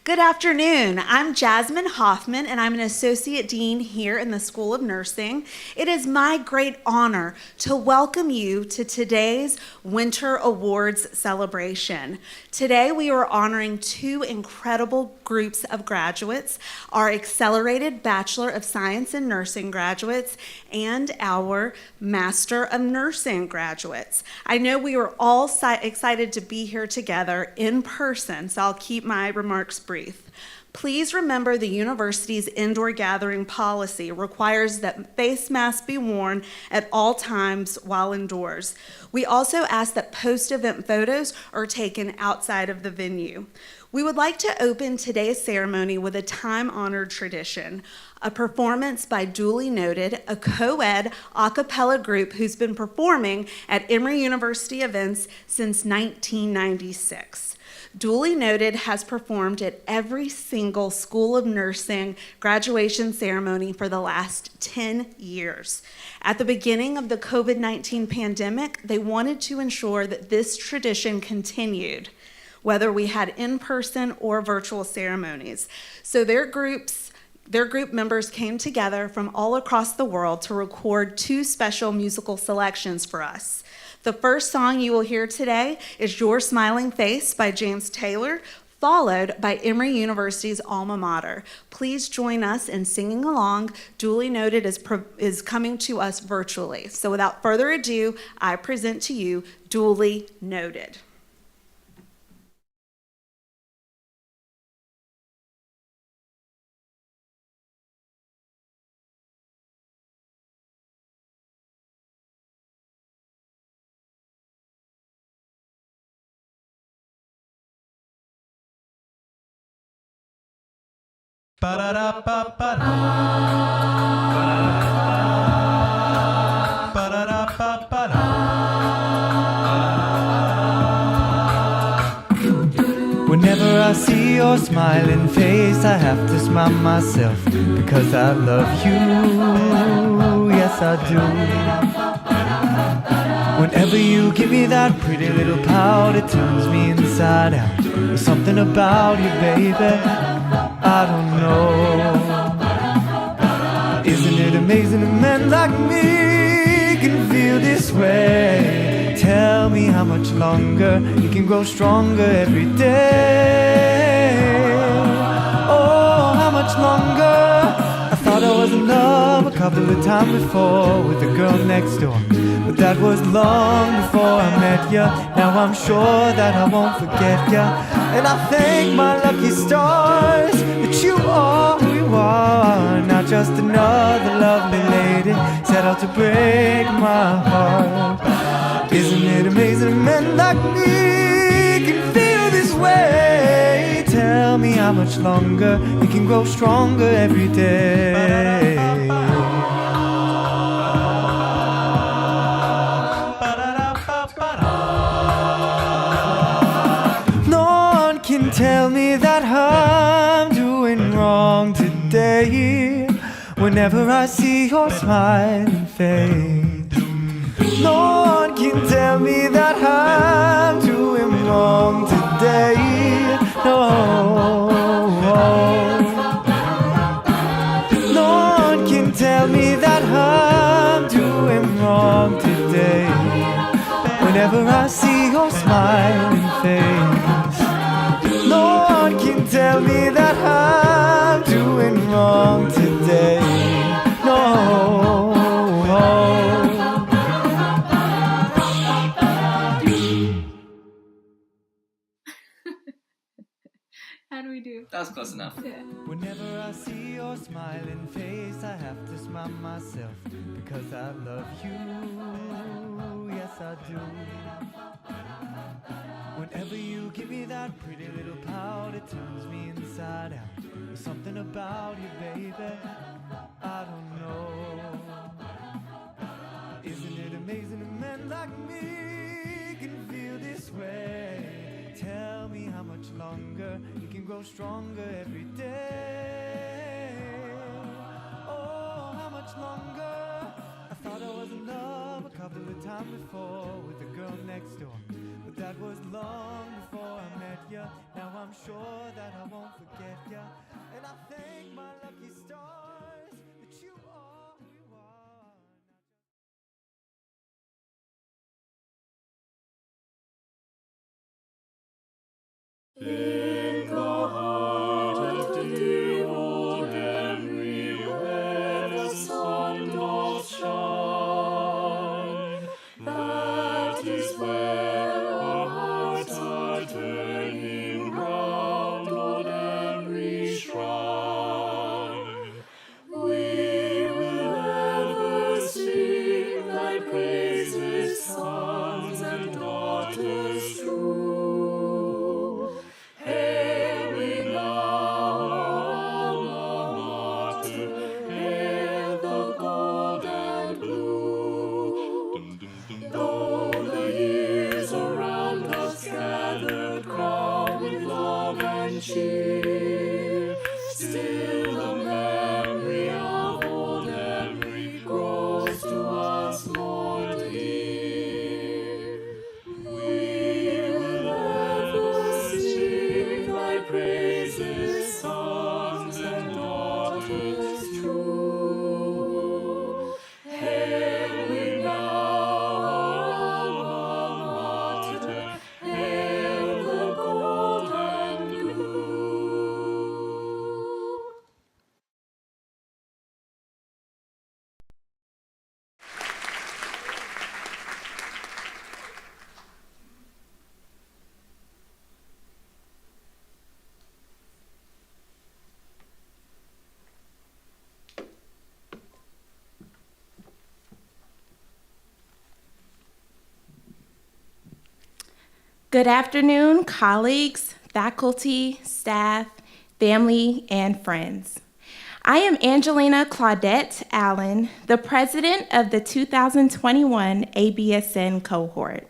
Good afternoon. I'm Jasmine Hoffman, and I'm an Associate Dean here in the School of Nursing. It is my great honor to welcome you to today's Winter Awards celebration. Today, we are honoring two incredible groups of graduates, our Accelerated Bachelor of Science in Nursing graduates and our Master of Nursing graduates. I know we are all excited to be here together in person, so I'll keep my remarks brief. Please remember the university's indoor gathering policy requires that face masks be worn at all times while indoors. We also ask that post-event photos are taken outside of the venue. We would like to open today's ceremony with a time-honored tradition, a performance by Duly Noted, a co-ed a cappella group who's been performing at Emory University events since 1996. Duly Noted has performed at every single School of Nursing graduation ceremony for the last 10 years. At the beginning of the COVID-19 pandemic, they wanted to ensure that this tradition continued, whether we had in-person or virtual ceremonies. So their group members came together from all across the world to record two special musical selections for us. The first song you will hear today is Your Smiling Face by James Taylor, followed by Emory University's alma mater. Please join us in singing along. Duly Noted is coming to us virtually. So without further ado, I present to you Duly Noted. Whenever I see your smiling face, I have to smile myself because I love you. Yes, I do. Whenever you give me that pretty little pout, it turns me inside out. There's something about you, baby, I don't know. Isn't it amazing that men like me can feel this way? Tell me how much longer you can grow stronger every day. Oh, how much longer? I thought I was in love a couple of times before with the girl next door, but that was long before I met ya. Now I'm sure that I won't forget ya, and I thank my lucky stars that you are who you are. Not just another lovely lady set out to break my heart. Isn't it amazing that men like me can feel this way? Tell me how much longer you can grow stronger every day. No one can tell me that I'm doing wrong today. Whenever I see your smiling face, no one can tell me that I'm doing wrong today. No, no one can tell me that I'm doing wrong today. Whenever I see your smiling face, no one can tell me that I'm doing wrong today. No. How do we do? That was close enough. Yeah. Whenever I see your smiling face, I have to smile myself because I love you. Yes, I do. Whenever you give me that pretty little pout, it turns me inside out. There's something about you, baby, I don't know. Isn't it amazing that men like me can feel this way? Tell me how much longer you can grow stronger every day. Oh, how much longer? I thought I was in love a couple of times before with the girl next door, but that was long before I met ya. Now I'm sure that I won't forget ya. And I thank my lucky stars that you are who you are. In the heart of dear old Emory, where the sun doth shine, that is where our hearts are turning round old Emory's shrine. We will ever sing thy praises, sons and daughters true. Hail we now, alma mater, hail the gold and blue. Though the years around us gather, crowned with love and cheer, still the memory of old Emory grows to us more dear. We will ever sing thy praises, sons and daughters true. Hail we now, alma mater, hail the gold and blue. Good afternoon, colleagues, faculty, staff, family, and friends. I am Angelina Claudette Allen, the president of the 2021 ABSN cohort.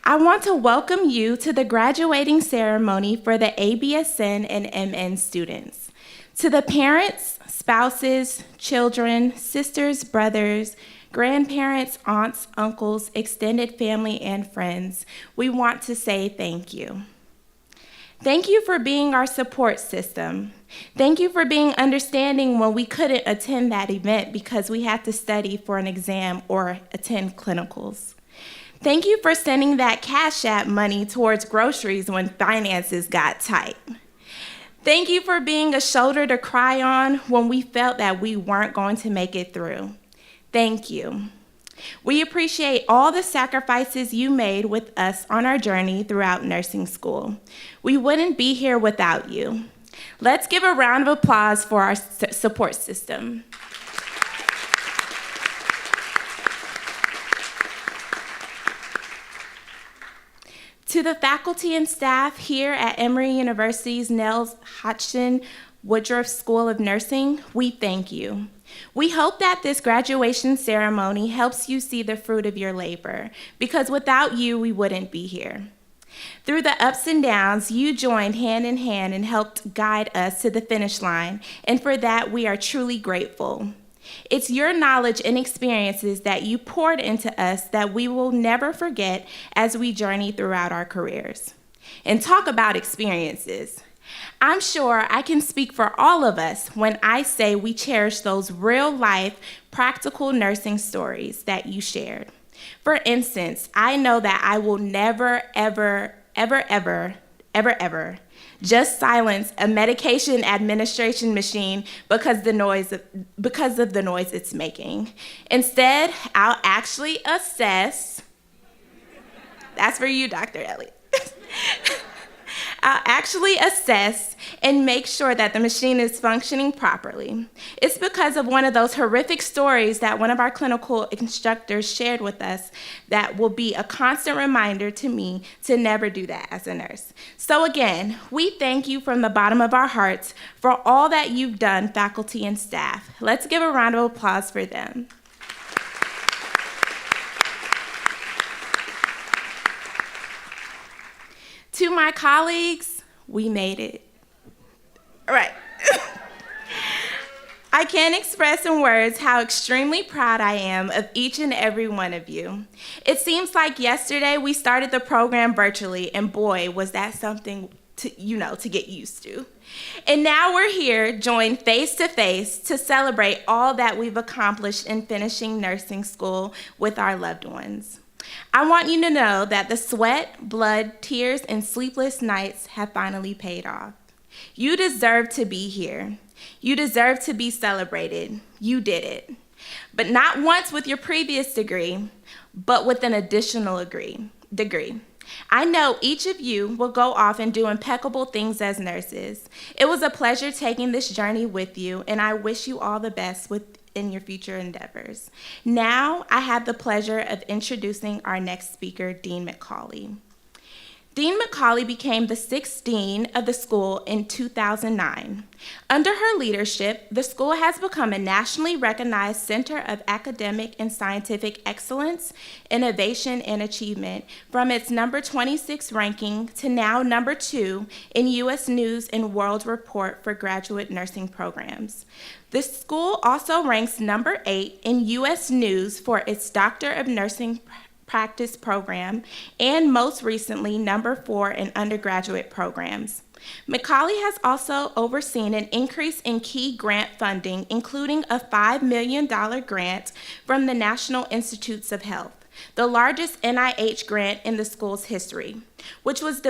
I want to welcome you to the graduating ceremony for the ABSN and MN students. To the parents, spouses, children, sisters, brothers, grandparents, aunts, uncles, extended family, and friends, we want to say thank you. Thank you for being our support system. Thank you for being understanding when we couldn't attend that event because we had to study for an exam or attend clinicals. Thank you for sending that Cash App money towards groceries when finances got tight. Thank you for being a shoulder to cry on when we felt that we weren't going to make it through. Thank you. We appreciate all the sacrifices you made with us on our journey throughout nursing school. We wouldn't be here without you. Let's give a round of applause for our support system. To the faculty and staff here at Emory University's Nels Hodgson Woodruff School of Nursing, we thank you. We hope that this graduation ceremony helps you see the fruit of your labor, because without you, we wouldn't be here. Through the ups and downs, you joined hand in hand and helped guide us to the finish line, and for that, we are truly grateful. It's your knowledge and experiences that you poured into us that we will never forget as we journey throughout our careers. And talk about experiences. I'm sure I can speak for all of us when I say we cherish those real-life, practical nursing stories that you shared. For instance, I know that I will never, ever, ever, ever, ever, ever just silence a medication administration machine because of the noise it's making. Instead, I'll actually assess. That's for you, Dr. Elliott. I'll actually assess and make sure that the machine is functioning properly. It's because of one of those horrific stories that one of our clinical instructors shared with us that will be a constant reminder to me to never do that as a nurse. So again, we thank you from the bottom of our hearts for all that you've done, faculty and staff. Let's give a round of applause for them. To my colleagues, we made it. All right. I can't express in words how extremely proud I am of each and every one of you. It seems like yesterday we started the program virtually, and boy, was that something to get used to. And now we're here, joined face to face, to celebrate all that we've accomplished in finishing nursing school with our loved ones. I want you to know that the sweat, blood, tears, and sleepless nights have finally paid off. You deserve to be here. You deserve to be celebrated. You did it. But not once with your previous degree, but with an additional degree. I know each of you will go off and do impeccable things as nurses. It was a pleasure taking this journey with you, and I wish you all the best in your future endeavors. Now, I have the pleasure of introducing our next speaker, Dean Mccauley. Dean Mccauley became the sixth dean of the school in 2009. Under her leadership, the school has become a nationally recognized center of academic and scientific excellence, innovation, and achievement, from its number 26 ranking to now number 2 in U.S. News and World Report for graduate nursing programs. The school also ranks number 8 in U.S. News for its Doctor of Nursing Practice program, and most recently, number 4 in undergraduate programs. Mccauley has also overseen an increase in key grant funding, including a $5 million grant from the National Institutes of Health, the largest NIH grant in the school's history, which was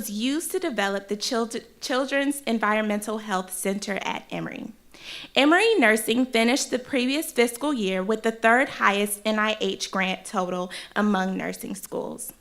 used to develop the Children's Environmental Health Center at Emory. Emory Nursing finished the previous fiscal year with the third highest NIH grant total among nursing schools.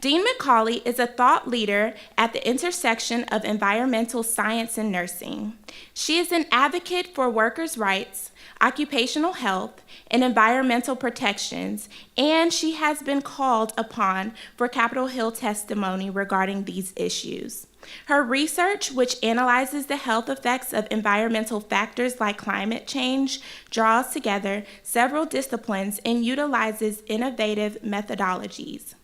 Dean Mccauley is a thought leader at the intersection of environmental science and nursing. She is an advocate for workers' rights, occupational health, and environmental protections, and she has been called upon for Capitol Hill testimony regarding these issues. Her research, which analyzes the health effects of environmental factors like climate change, draws together several disciplines and utilizes innovative methodologies.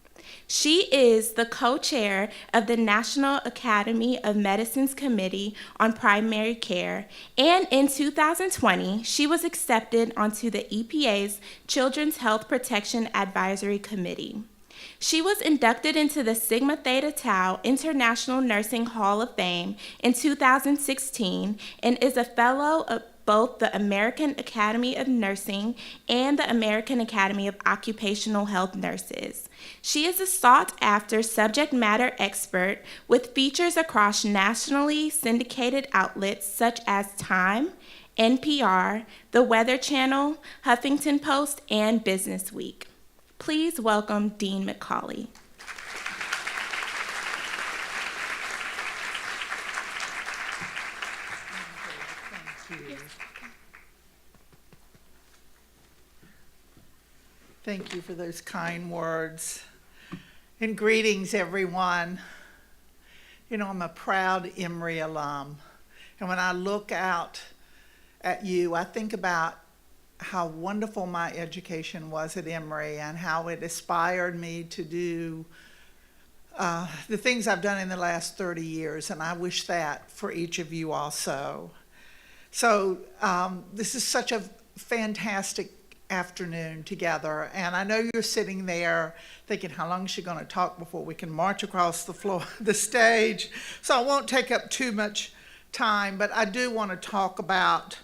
She is the co-chair of the National Academy of Medicine's Committee on Primary Care, and in 2020, she was accepted onto the EPA's Children's Health Protection Advisory Committee. She was inducted into the Sigma Theta Tau International Nursing Hall of Fame in 2016 and is a fellow of both the American Academy of Nursing and the American Academy of Occupational Health Nurses. She is a sought-after subject matter expert with features across nationally syndicated outlets such as Time, NPR, The Weather Channel, Huffington Post, and Business Week. Please welcome Dean Mccauley. Thank you for those kind words. And greetings, everyone. You know, I'm a proud Emory alum. And when I look out at you, I think about how wonderful my education was at Emory and how it inspired me to do the things I've done in the last 30 years. And I wish that for each of you also. So this is such a fantastic afternoon together, and I know you're sitting there thinking, how long is she going to talk before we can march across the floor, the stage? So I won't take up too much time, but I do want to talk about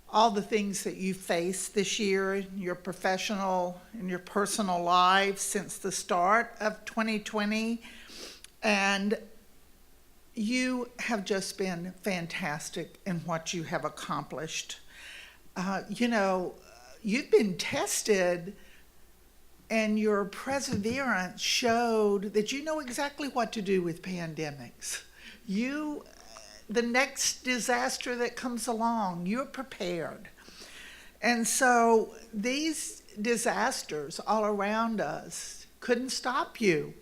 all the things that you faced this year in your professional and your personal lives since the start of 2020, and you have just been fantastic in what you have accomplished. You've been tested, and your perseverance showed that you know exactly what to do with pandemics. The next disaster that comes along, you're prepared. And so these disasters all around us couldn't stop you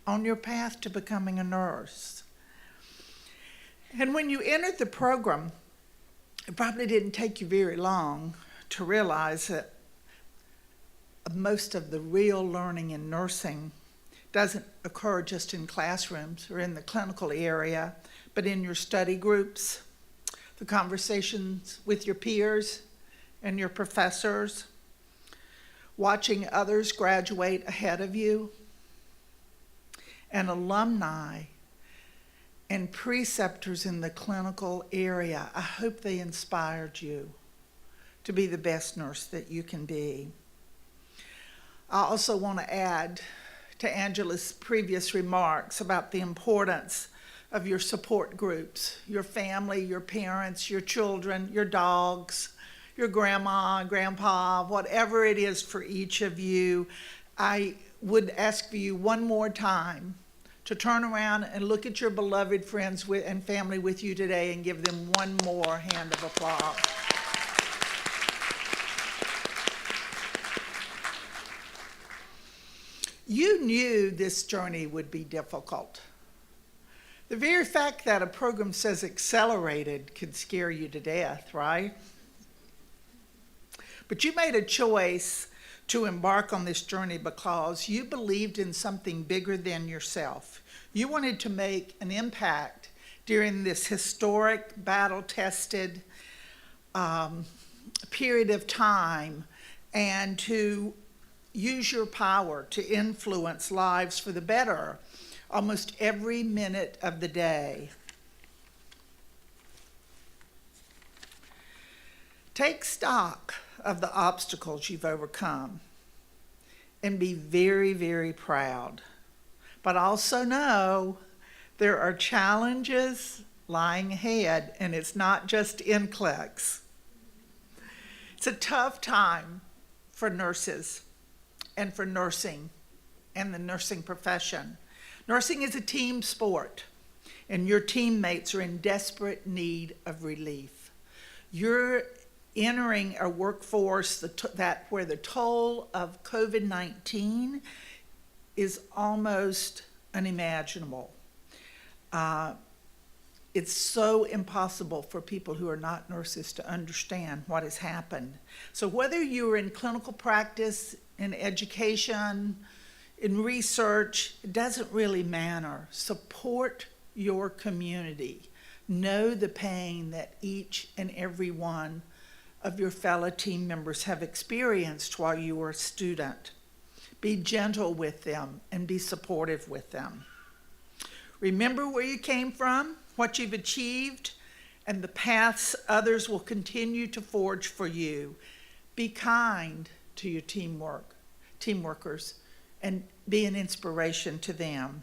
on your path to becoming a nurse. And when you entered the program, it probably didn't take you very long to realize that most of the real learning in nursing doesn't occur just in classrooms or in the clinical area, but in your study groups, the conversations with your peers and your professors, watching others graduate ahead of you, and alumni and preceptors in the clinical area. I hope they inspired you to be the best nurse that you can be. I also want to add to Angela's previous remarks about the importance of your support groups, your family, your parents, your children, your dogs, your grandma, grandpa, whatever it is for each of you. I would ask for you one more time to turn around and look at your beloved friends and family with you today and give them one more hand of applause. You knew this journey would be difficult. The very fact that a program says accelerated could scare you to death, right? But you made a choice to embark on this journey because you believed in something bigger than yourself. You wanted to make an impact during this historic, battle-tested period of time, and to use your power to influence lives for the better almost every minute of the day. Take stock of the obstacles you've overcome and be very, very proud. But also know there are challenges lying ahead, and it's not just NCLEX. It's a tough time for nurses and for nursing and the nursing profession. Nursing is a team sport, and your teammates are in desperate need of relief. You're entering a workforce where the toll of COVID-19 is almost unimaginable. It's so impossible for people who are not nurses to understand what has happened. So whether you're in clinical practice, in education, in research, it doesn't really matter. Support your community. Know the pain that each and every one of your fellow team members have experienced while you were a student. Be gentle with them and be supportive with them. Remember where you came from, what you've achieved, and the paths others will continue to forge for you. Be kind to your team workers, and be an inspiration to them.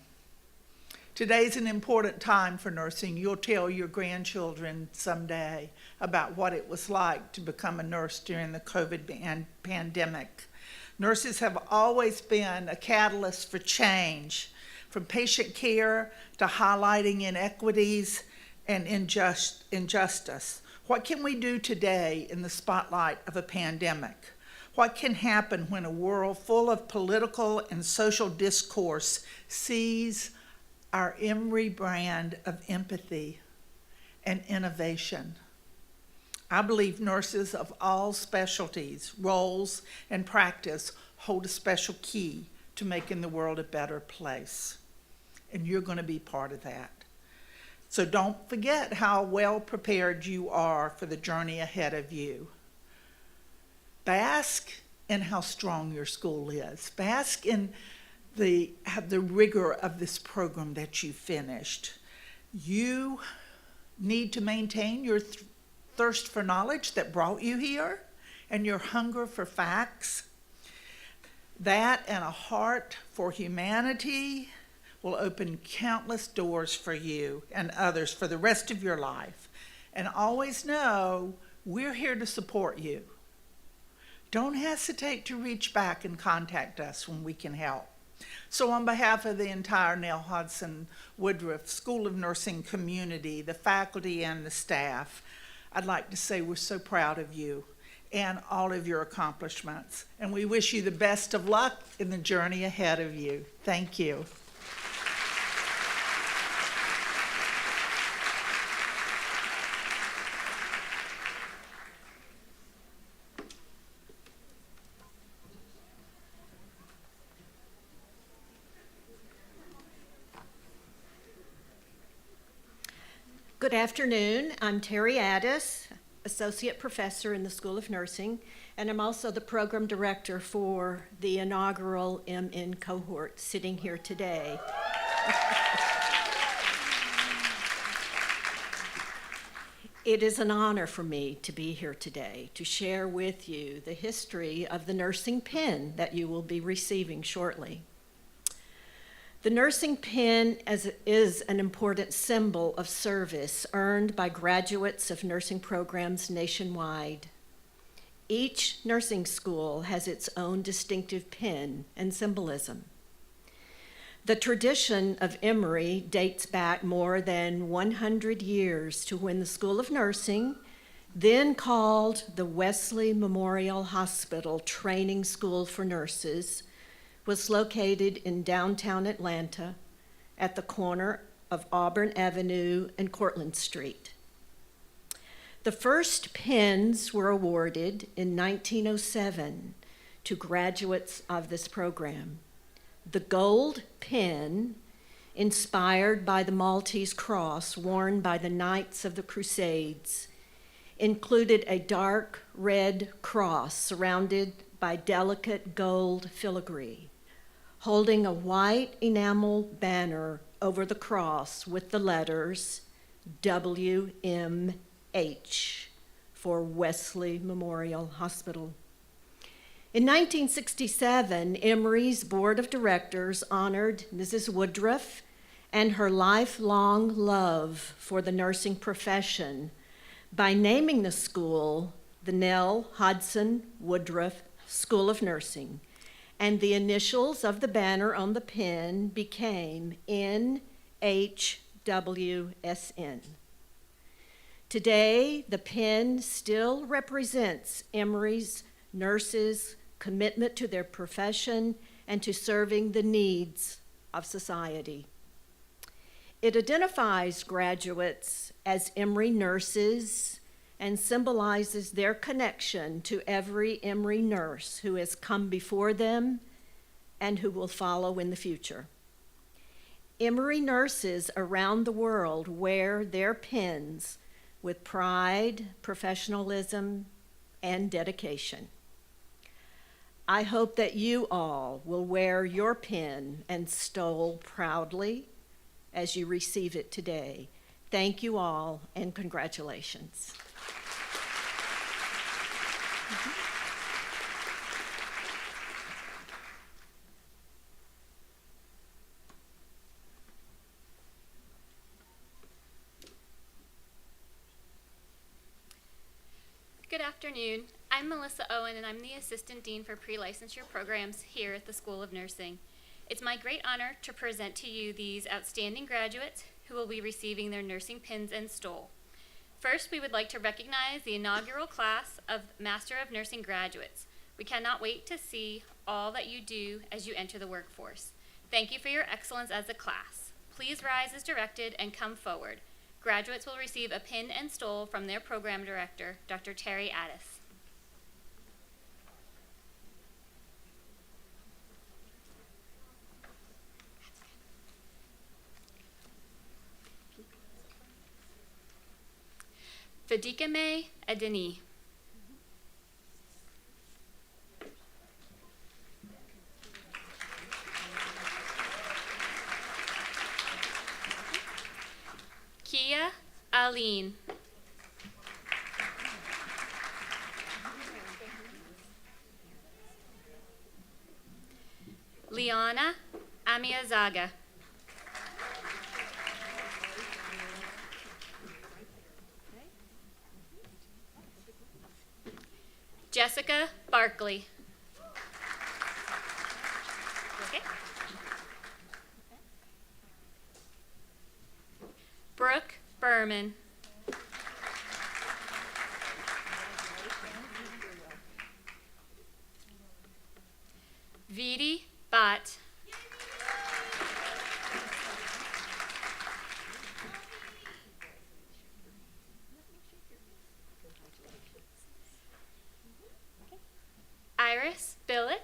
Today's an important time for nursing. You'll tell your grandchildren someday about what it was like to become a nurse during the COVID pandemic. Nurses have always been a catalyst for change, from patient care to highlighting inequities and injustice. What can we do today in the spotlight of a pandemic? What can happen when a world full of political and social discourse sees our Emory brand of empathy and innovation? I believe nurses of all specialties, roles, and practice hold a special key to making the world a better place. And you're going to be part of that. So don't forget how well prepared you are for the journey ahead of you. Bask in how strong your school is. Bask in the rigor of this program that you finished. You need to maintain your thirst for knowledge that brought you here and your hunger for facts. That and a heart for humanity will open countless doors for you and others for the rest of your life. And always know we're here to support you. Don't hesitate to reach back and contact us when we can help. So on behalf of the entire Nell Hodson Woodruff School of Nursing community, the faculty and the staff, I'd like to say we're so proud of you and all of your accomplishments. And we wish you the best of luck in the journey ahead of you. Thank you. Good afternoon. I'm Terry Addis, Associate Professor in the School of Nursing, and I'm also the Program Director for the Inaugural MN cohort sitting here today. It is an honor for me to be here today to share with you the history of the nursing pin that you will be receiving shortly. The nursing pin is an important symbol of service earned by graduates of nursing programs nationwide. Each nursing school has its own distinctive pin and symbolism. The tradition of Emory dates back more than 100 years to when the School of Nursing, then called the Wesley Memorial Hospital Training School for Nurses, was located in downtown Atlanta at the corner of Auburn Avenue and Cortlandt Street. The first pins were awarded in 1907 to graduates of this program. The gold pin, inspired by the Maltese cross worn by the Knights of the Crusades, included a dark red cross surrounded by delicate gold filigree, holding a white enamel banner over the cross with the letters WMH for Wesley Memorial Hospital. In 1967, Emory's Board of Directors honored Mrs. Woodruff and her lifelong love for the nursing profession by naming the school the Nell Hodson Woodruff School of Nursing, and the initials of the banner on the pin became NHWSN. Today, the pin still represents Emory's nurses' commitment to their profession and to serving the needs of society. It identifies graduates as Emory nurses and symbolizes their connection to every Emory nurse who has come before them and who will follow in the future. Emory nurses around the world wear their pins with pride, professionalism, and dedication. I hope that you all will wear your pin and stole proudly as you receive it today. Thank you all, and congratulations. Good afternoon. I'm Melissa Owen, and I'm the Assistant Dean for Pre-Licensure Programs here at the School of Nursing. It's my great honor to present to you these outstanding graduates who will be receiving their nursing pins and stole. First, we would like to recognize the inaugural class of Master of Nursing graduates. We cannot wait to see all that you do as you enter the workforce. Thank you for your excellence as a class. Please rise as directed and come forward. Graduates will receive a pin and stole from their program director, Dr. Terry Addis. Fadikame Adeni. Kia Aline. Liana Amiazaga. Jessica Barkley. Okay. Brooke Berman. Vidi Bhatt. Iris Billick.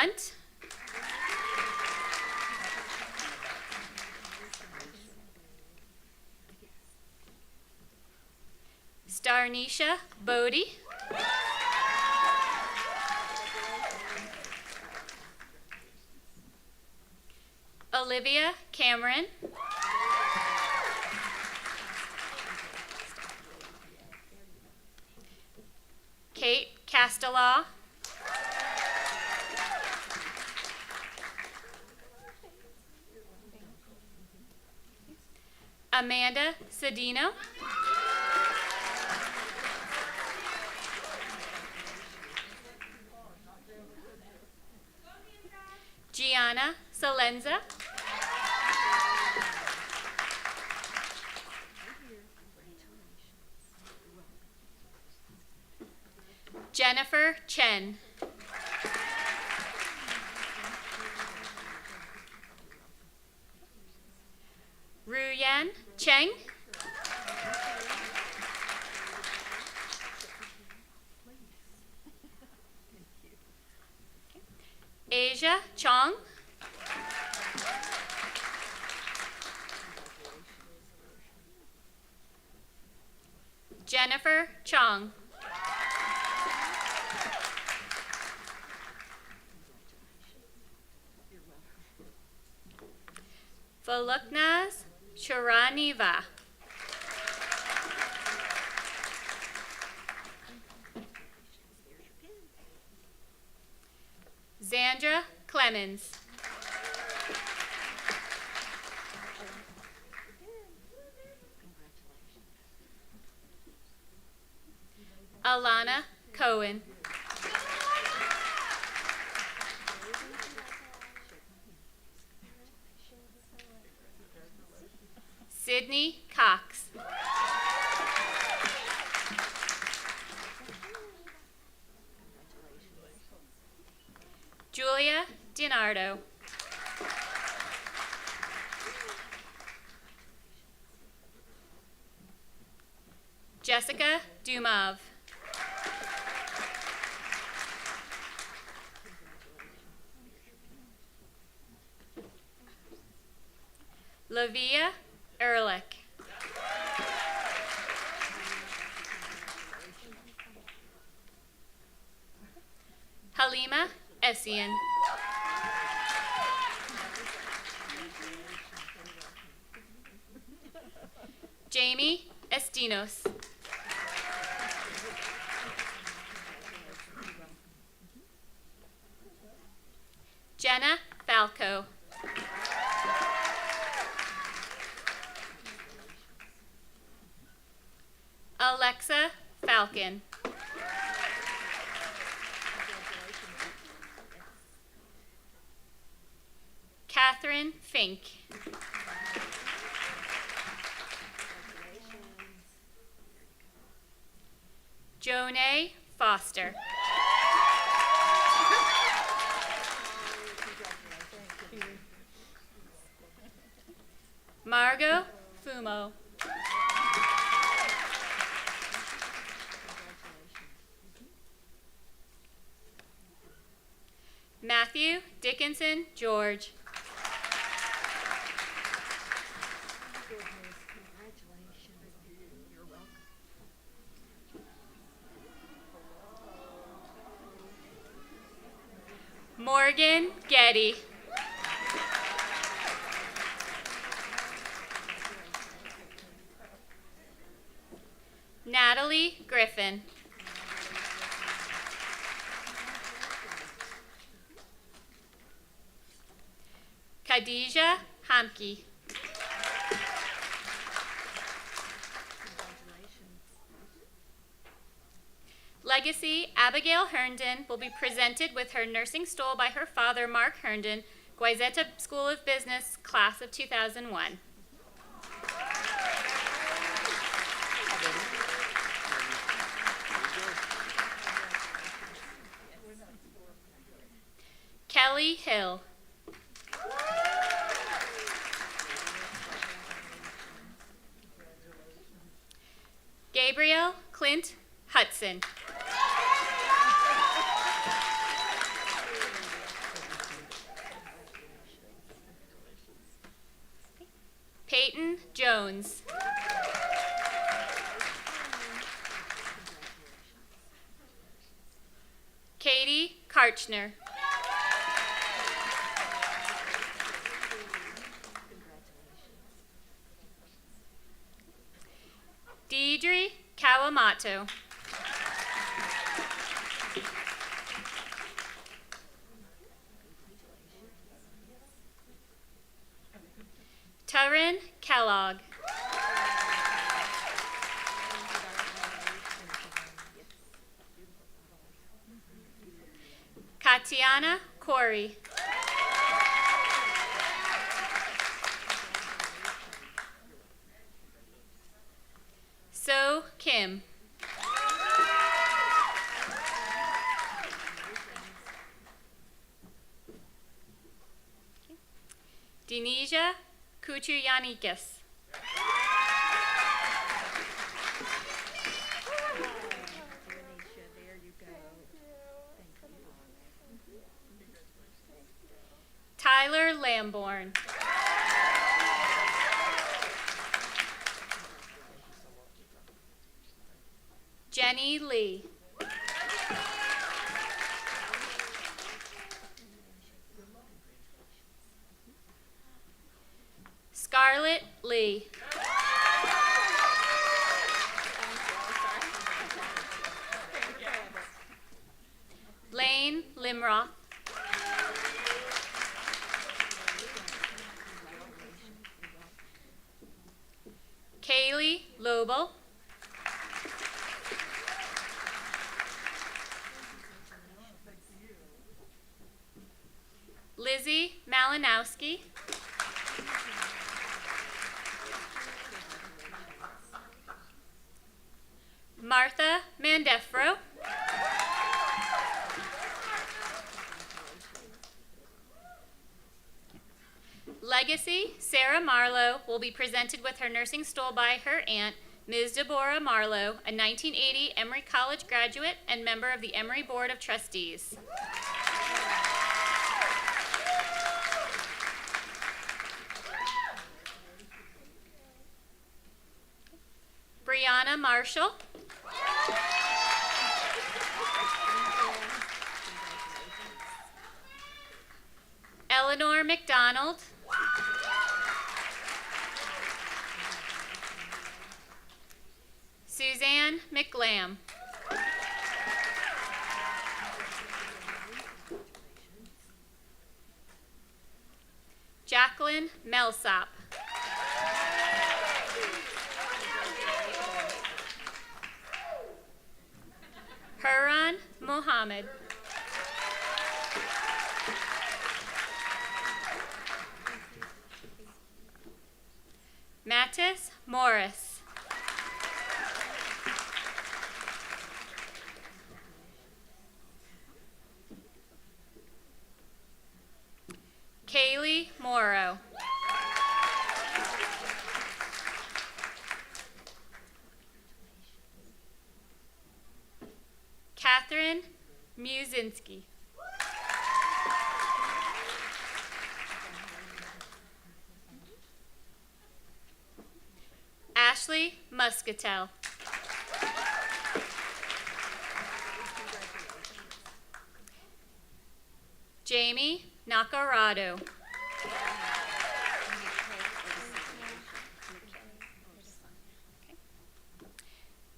Lunt. Starnisha Bodie. Olivia Cameron. Kate Castellaw. Amanda Cedino. Gianna Salenza. Jennifer Chen. Ruyan Cheng. Asia Chong. Jennifer Chong. Valuknaz Charaniva. Zandra Clemens. Alana Cohen. Sydney Cox. Julia DiNardo. Jessica Dumov. Lavia Ehrlich. Halima Essien. Jamie Estinos. Jenna Falco. Alexa Falcon. Catherine Fink. Jonay Foster. Margot Fumo. Matthew Dickinson George. Morgan Getty. Natalie Griffin. Khadija Hamke. Legacy Abigail Herndon will be presented with her nursing stole by her father, Mark Herndon, Guayzeta School of Business, class of 2001. Kelly Hill. Gabriel Clint Hudson. Jones. Katie Karchner. Deidre Kawamoto. Taryn Kellogg. Katiana Corey. So Kim. Denisha Kuchuyanikis. Tyler Lamborn. Jenny Lee. Scarlett Lee. Lane Limroth. Kaylee Lobel. Lizzie Malinowski. Martha Mandefro. Legacy Sarah Marlow will be presented with her nursing stool by her aunt, Ms. Deborah Marlow, a 1980 Emory College graduate and member of the Emory Board of Trustees. Brianna Marshall. Eleanor McDonald. Suzanne McLam. Jacqueline Melsop. Huron Mohammed. Mattis Morris. Kaylee Morrow. Catherine Musinski. Ashley Muscatel. Jamie Nakarado.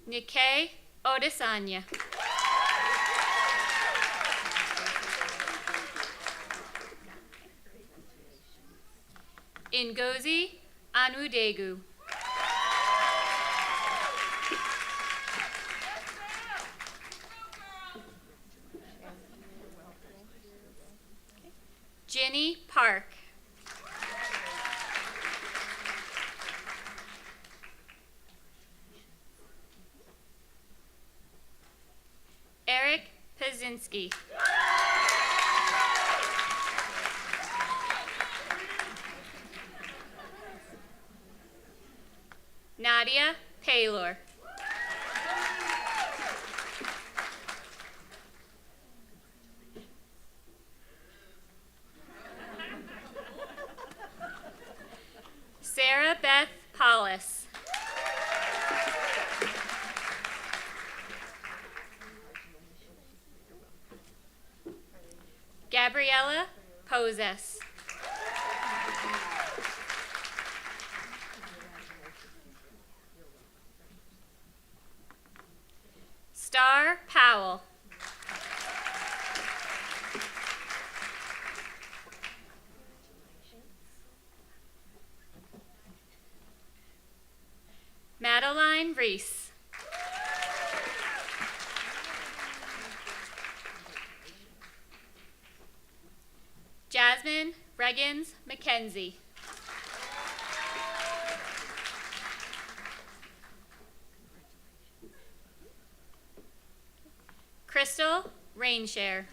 Nikkei Odesanya. Ngozi Anudegu. Jenny Park. Eric Pazinski. Nadia Paylor. Sarah Beth Hollis. Gabriella Poses. Star Powell. Madeline Reese. Jasmine Reggins McKenzie. Crystal Rainshare.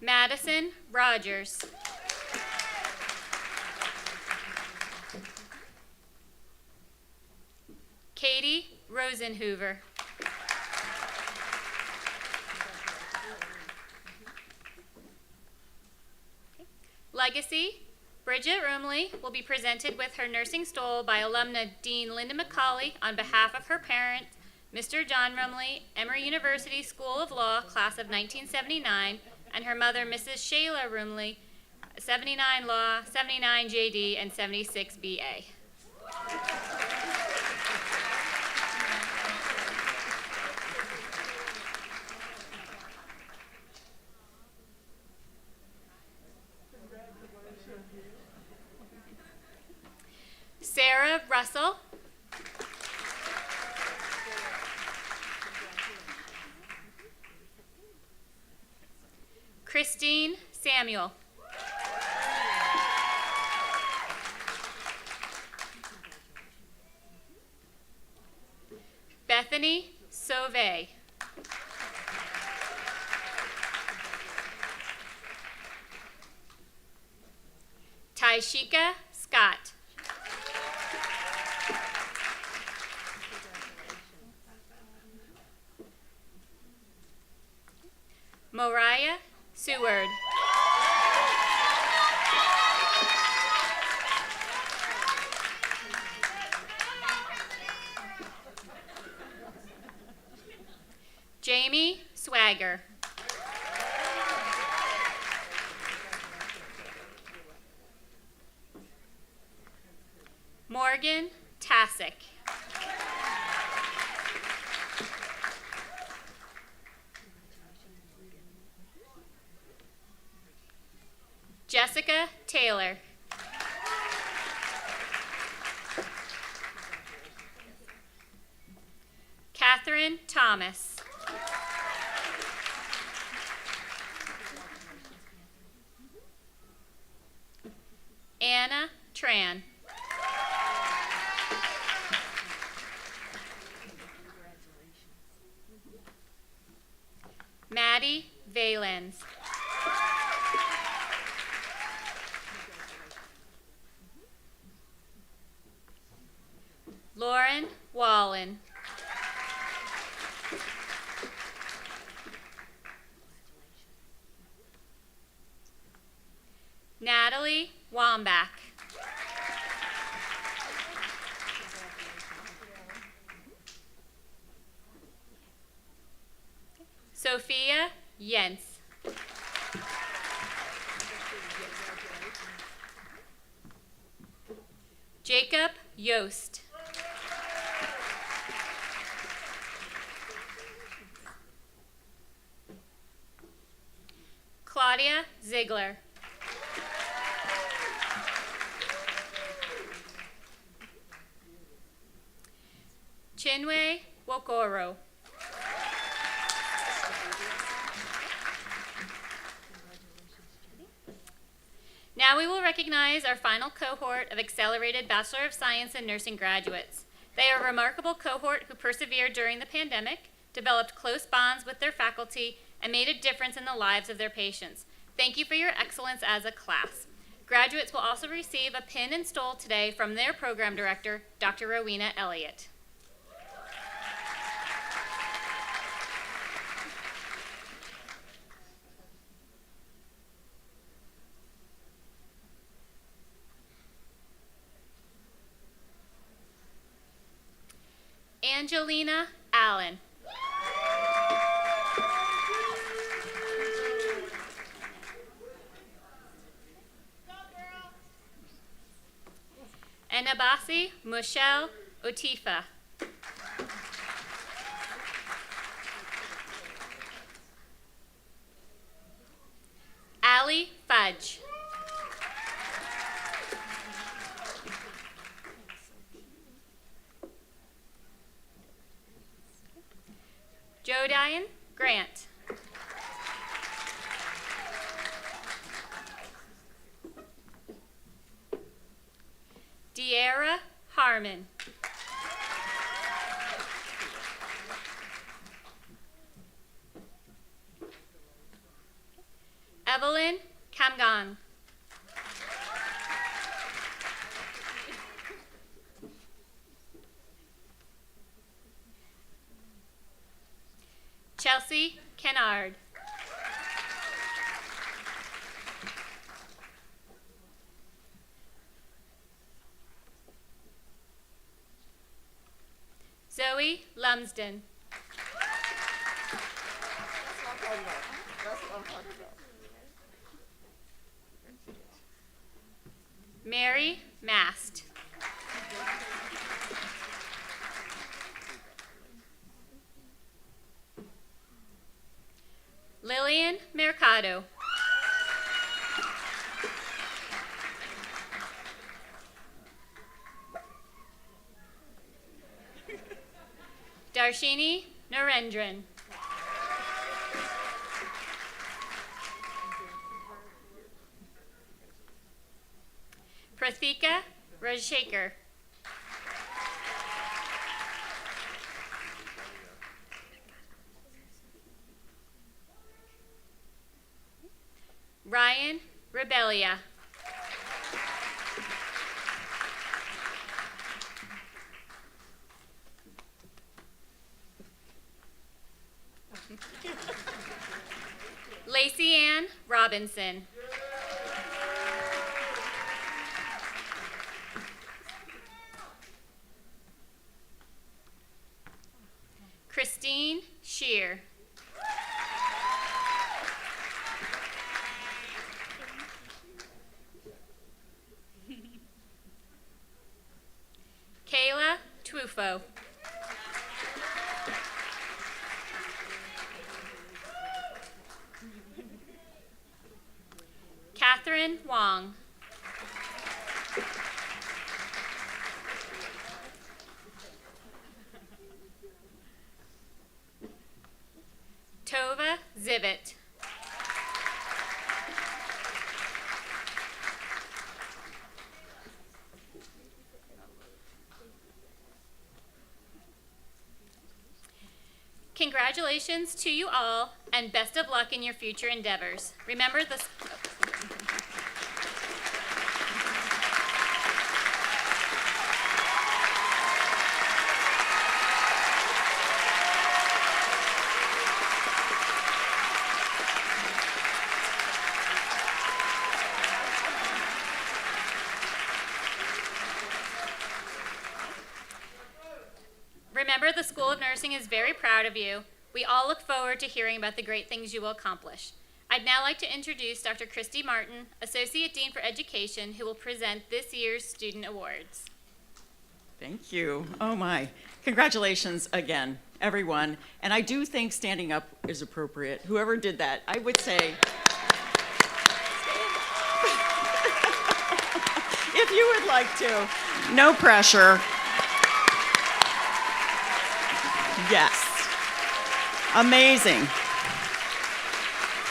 Madison Rogers. Katie Rosenhoover. Legacy, Bridget Rumley will be presented with her nursing stole by alumna Dean Linda Mccauley on behalf of her parents, Mr. John Rumley, Emory University School of Law, class of 1979, and her mother, Mrs. Shayla Rumley, 79 Law, 79 JD, and 76 BA. Sarah Russell. Christine Samuel. Bethany Sauvé. Taishika Scott. Moriah Seward. Jamie Swagger. Morgan Tassick. Jessica Taylor. Catherine Thomas. Anna Tran. Maddie Valens. Lauren Wallen. Natalie Wambach. Sophia Jens. Jacob Yost. Claudia Ziegler. Chinwe Wokoro. Now we will recognize our final cohort of accelerated Bachelor of Science in Nursing graduates. They are a remarkable cohort who persevered during the pandemic, developed close bonds with their faculty, and made a difference in the lives of their patients. Thank you for your excellence as a class. Graduates will also receive a pin and stole today from their program director, Dr. Rowena Elliott. Angelina Allen. Enabasi Michelle Otifa. Ali Fudge. Jodian Grant. De'Ara Harmon. Evelyn Kamgang. Chelsea Kennard. Zoe Lumsden. Mary Mast. Lillian Mercado. Darshini Narendran. Prathika Rajshekar. Ryan Rebellia. Lacey Ann Robinson. Christine Shear. Kayla Twufo. Catherine Wong. Tova Zivit. Congratulations to you all, and best of luck in your future endeavors. Remember the Remember, the School of Nursing is very proud of you. We all look forward to hearing about the great things you will accomplish. I'd now like to introduce Dr. Christy Martin, Associate Dean for Education, who will present this year's student awards. Thank you. Oh my. Congratulations again, everyone. And I do think standing up is appropriate. Whoever did that, I would say, if you would like to. No pressure. Yes. Amazing.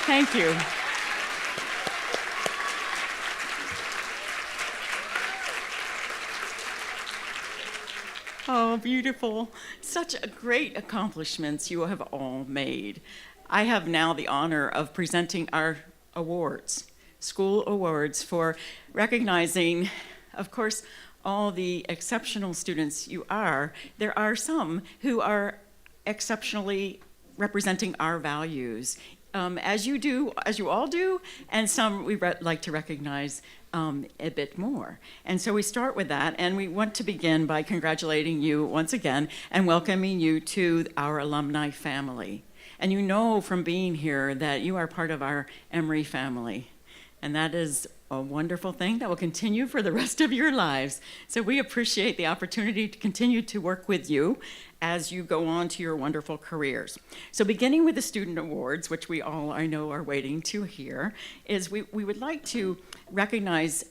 Thank you. Oh, beautiful. Such a great accomplishments you have all made. I have now the honor of presenting our awards, school awards, for recognizing, of course, all the exceptional students you are. There are some who are exceptionally representing our values as you all do, and some we like to recognize a bit more. And so we start with that, and we want to begin by congratulating you once again and welcoming you to our alumni family. And you know from being here that you are part of our Emory family, and that is a wonderful thing that will continue for the rest of your lives. So we appreciate the opportunity to continue to work with you as you go on to your wonderful careers. So beginning with the student awards, which we all, I know, are waiting to hear, is we would like to recognize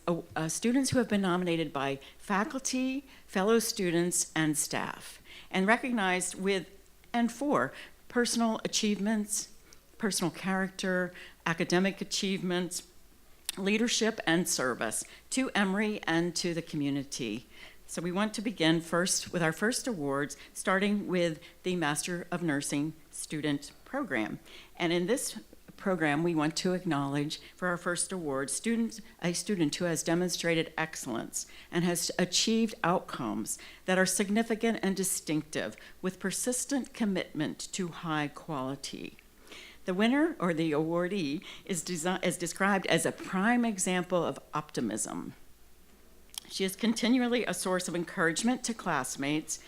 students who have been nominated by faculty, fellow students, and staff, and recognized with and for personal achievements, personal character, academic achievements, leadership, and service to Emory and to the community. So we want to begin first with our first awards, starting with the Master of Nursing student program. And in this program, we want to acknowledge for our first award a student who has demonstrated excellence and has achieved outcomes that are significant and distinctive with persistent commitment to high quality. The winner, or the awardee, is described as a prime example of optimism. She is continually a source of encouragement to classmates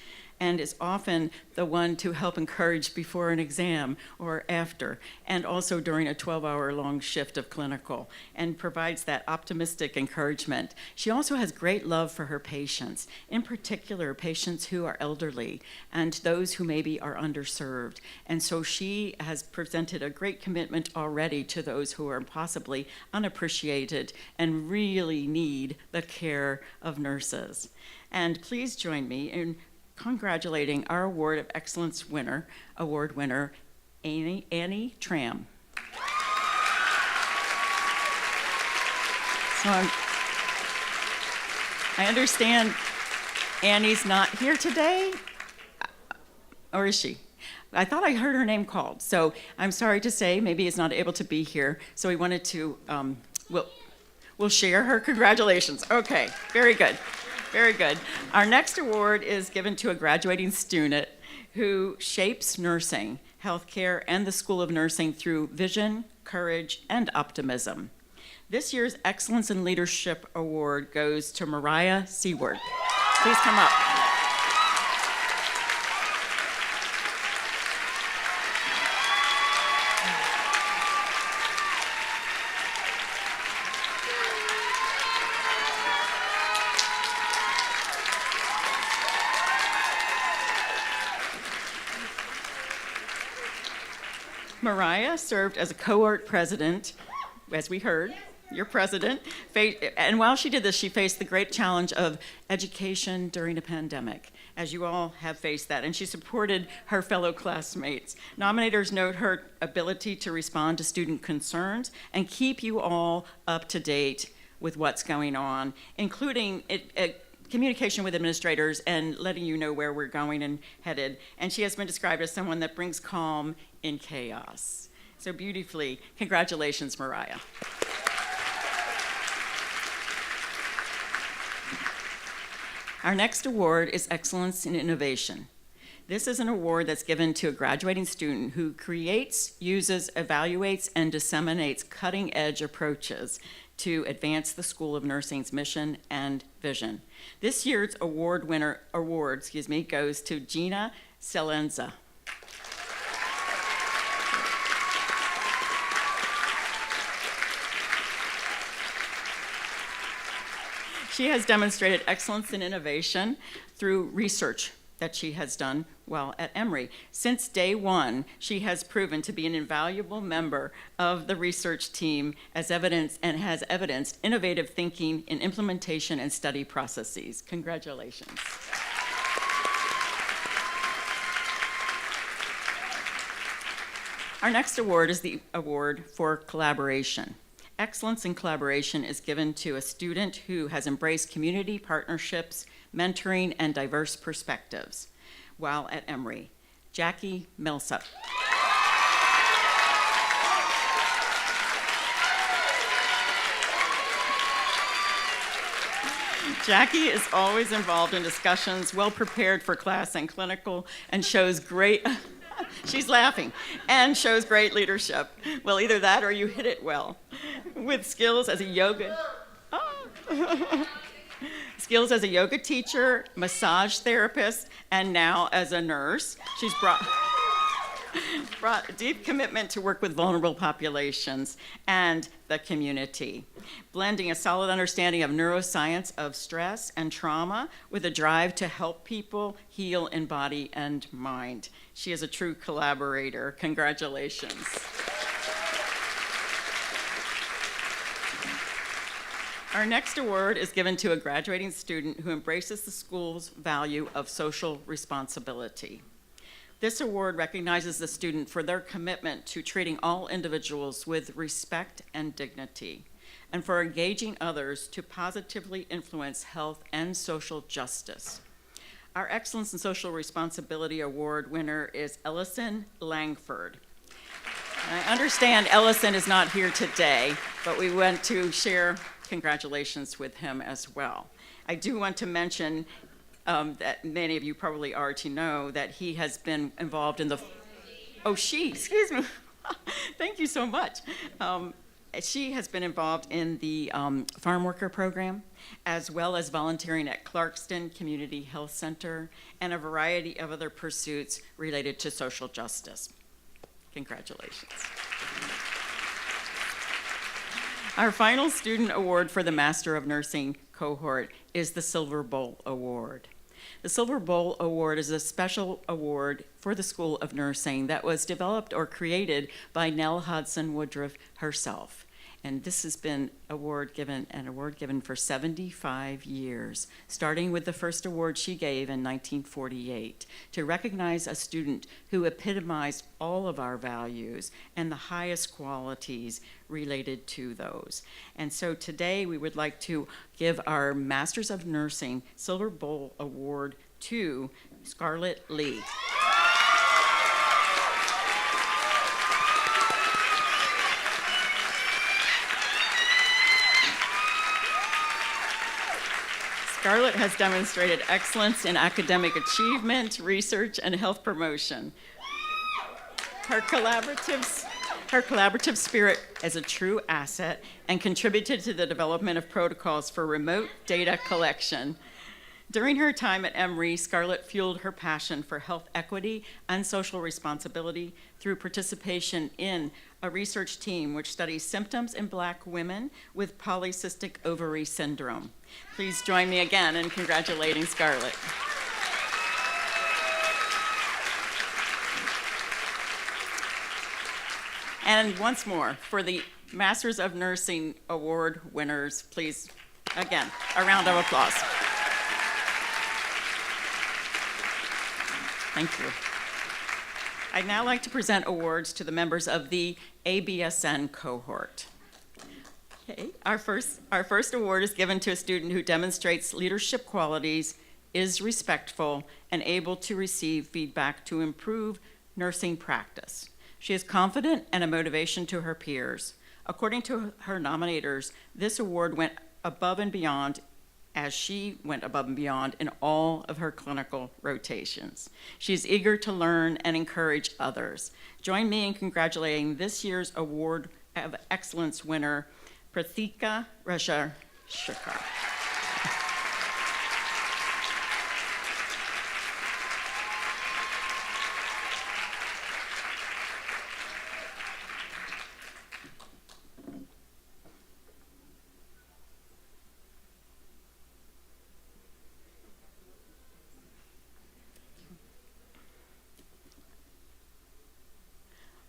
and is often the one to help encourage before an exam or after, and also during a 12-hour-long shift of clinical, and provides that optimistic encouragement. She also has great love for her patients, in particular patients who are elderly and those who maybe are underserved. And so she has presented a great commitment already to those who are possibly unappreciated and really need the care of nurses. And please join me in congratulating our Award of Excellence award winner, Annie Tram. So I understand Annie's not here today, or is she? I thought I heard her name called, so I'm sorry to say maybe is not able to be here, so we wanted to, we'll share her congratulations. Okay, very good. Very good. Our next award is given to a graduating student who shapes nursing, healthcare, and the School of Nursing through vision, courage, and optimism. This year's Excellence in Leadership Award goes to Mariah Seward. Please come up. Mariah served as a cohort president, as we heard, your president, and while she did this, she faced the great challenge of education during a pandemic, as you all have faced that, and she supported her fellow classmates. Nominators note her ability to respond to student concerns and keep you all up to date with what's going on, including communication with administrators and letting you know where we're going and headed. And she has been described as someone that brings calm in chaos. So beautifully, congratulations, Mariah. Our next award is Excellence in Innovation. This is an award that's given to a graduating student who creates, uses, evaluates, and disseminates cutting-edge approaches to advance the School of Nursing's mission and vision. This year's award goes to Gina Celenza. She has demonstrated excellence in innovation through research that she has done while at Emory. Since day one, she has proven to be an invaluable member of the research team has evidenced innovative thinking in implementation and study processes. Congratulations. Our next award is the award for collaboration. Excellence in collaboration is given to a student who has embraced community partnerships, mentoring, and diverse perspectives while at Emory. Jackie Millsap. Jackie is always involved in discussions, well prepared for class and clinical, and shows great She's laughing and shows great leadership. Well, either that or you hit it well. With skills as a yoga teacher, massage therapist, and now as a nurse, she's brought a deep commitment to work with vulnerable populations and the community, blending a solid understanding of neuroscience of stress and trauma with a drive to help people heal in body and mind. She is a true collaborator. Congratulations. Our next award is given to a graduating student who embraces the school's value of social responsibility. This award recognizes the student for their commitment to treating all individuals with respect and dignity, and for engaging others to positively influence health and social justice. Our Excellence in Social Responsibility Award winner is Ellison Langford. And I understand Ellison is not here today, but we want to share congratulations with him as well. I do want to mention that many of you probably already know that he has been involved in the, excuse me, thank you so much. She has been involved in the farm worker program, as well as volunteering at Clarkston Community Health Center, and a variety of other pursuits related to social justice. Congratulations. Our final student award for the Master of Nursing cohort is the Silver Bowl Award. The Silver Bowl Award is a special award for the School of Nursing that was developed or created by Nell Hudson Woodruff herself. And this has been an award given for 75 years, starting with the first award she gave in 1948 to recognize a student who epitomized all of our values and the highest qualities related to those. And so today we would like to give our Masters of Nursing Silver Bowl Award to Scarlett Lee. Scarlett has demonstrated excellence in academic achievement, research, and health promotion. Her collaborative spirit is a true asset and contributed to the development of protocols for remote data collection. During her time at Emory, Scarlett fueled her passion for health equity and social responsibility through participation in a research team which studies symptoms in Black women with polycystic ovary syndrome. Please join me again in congratulating Scarlett. And once more, for the Masters of Nursing Award winners, please, again, a round of applause. Thank you. I'd now like to present awards to the members of the ABSN cohort. Okay. Our first award is given to a student who demonstrates leadership qualities, is respectful, and able to receive feedback to improve nursing practice. She is confident and a motivation to her peers. According to her nominators, this award went above and beyond as she went above and beyond in all of her clinical rotations. She's eager to learn and encourage others. Join me in congratulating this year's Award of Excellence winner, Prathika Rajashekar.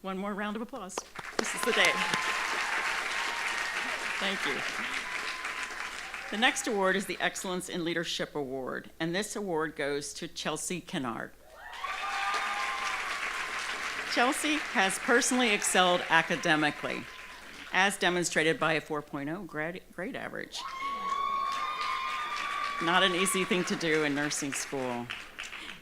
One more round of applause. This is the day. Thank you. The next award is the Excellence in Leadership Award, and this award goes to Chelsea Kennard. Chelsea has personally excelled academically, as demonstrated by a 4.0 grade average. Not an easy thing to do in nursing school.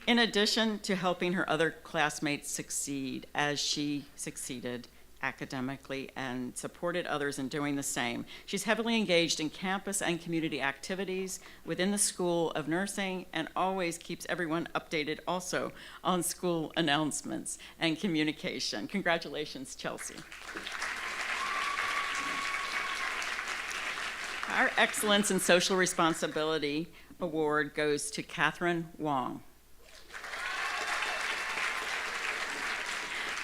In addition to helping her other classmates succeed as she succeeded, academically and supported others in doing the same. She's heavily engaged in campus and community activities within the School of Nursing and always keeps everyone updated also on school announcements and communication. Congratulations, Chelsea. Our Excellence in Social Responsibility Award goes to Catherine Wong.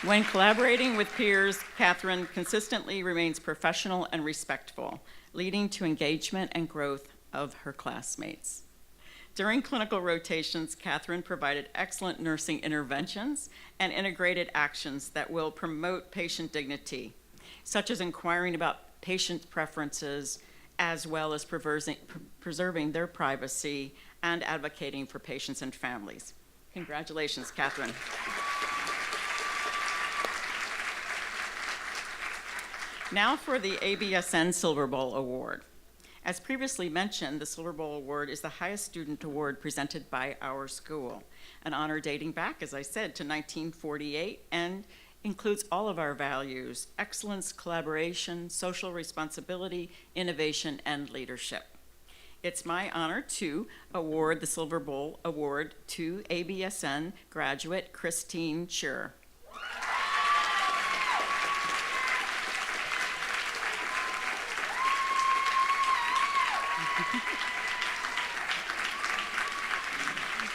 When collaborating with peers, Catherine consistently remains professional and respectful, leading to engagement and growth of her classmates. During clinical rotations, Catherine provided excellent nursing interventions and integrated actions that will promote patient dignity, such as inquiring about patient preferences, as well as preserving their privacy and advocating for patients and families. Congratulations, Catherine. Now for the ABSN Silver Bowl Award. As previously mentioned, the Silver Bowl Award is the highest student award presented by our school, an honor dating back, as I said, to 1948 and includes all of our values: excellence, collaboration, social responsibility, innovation, and leadership. It's my honor to award the Silver Bowl Award to ABSN graduate Christine Schur.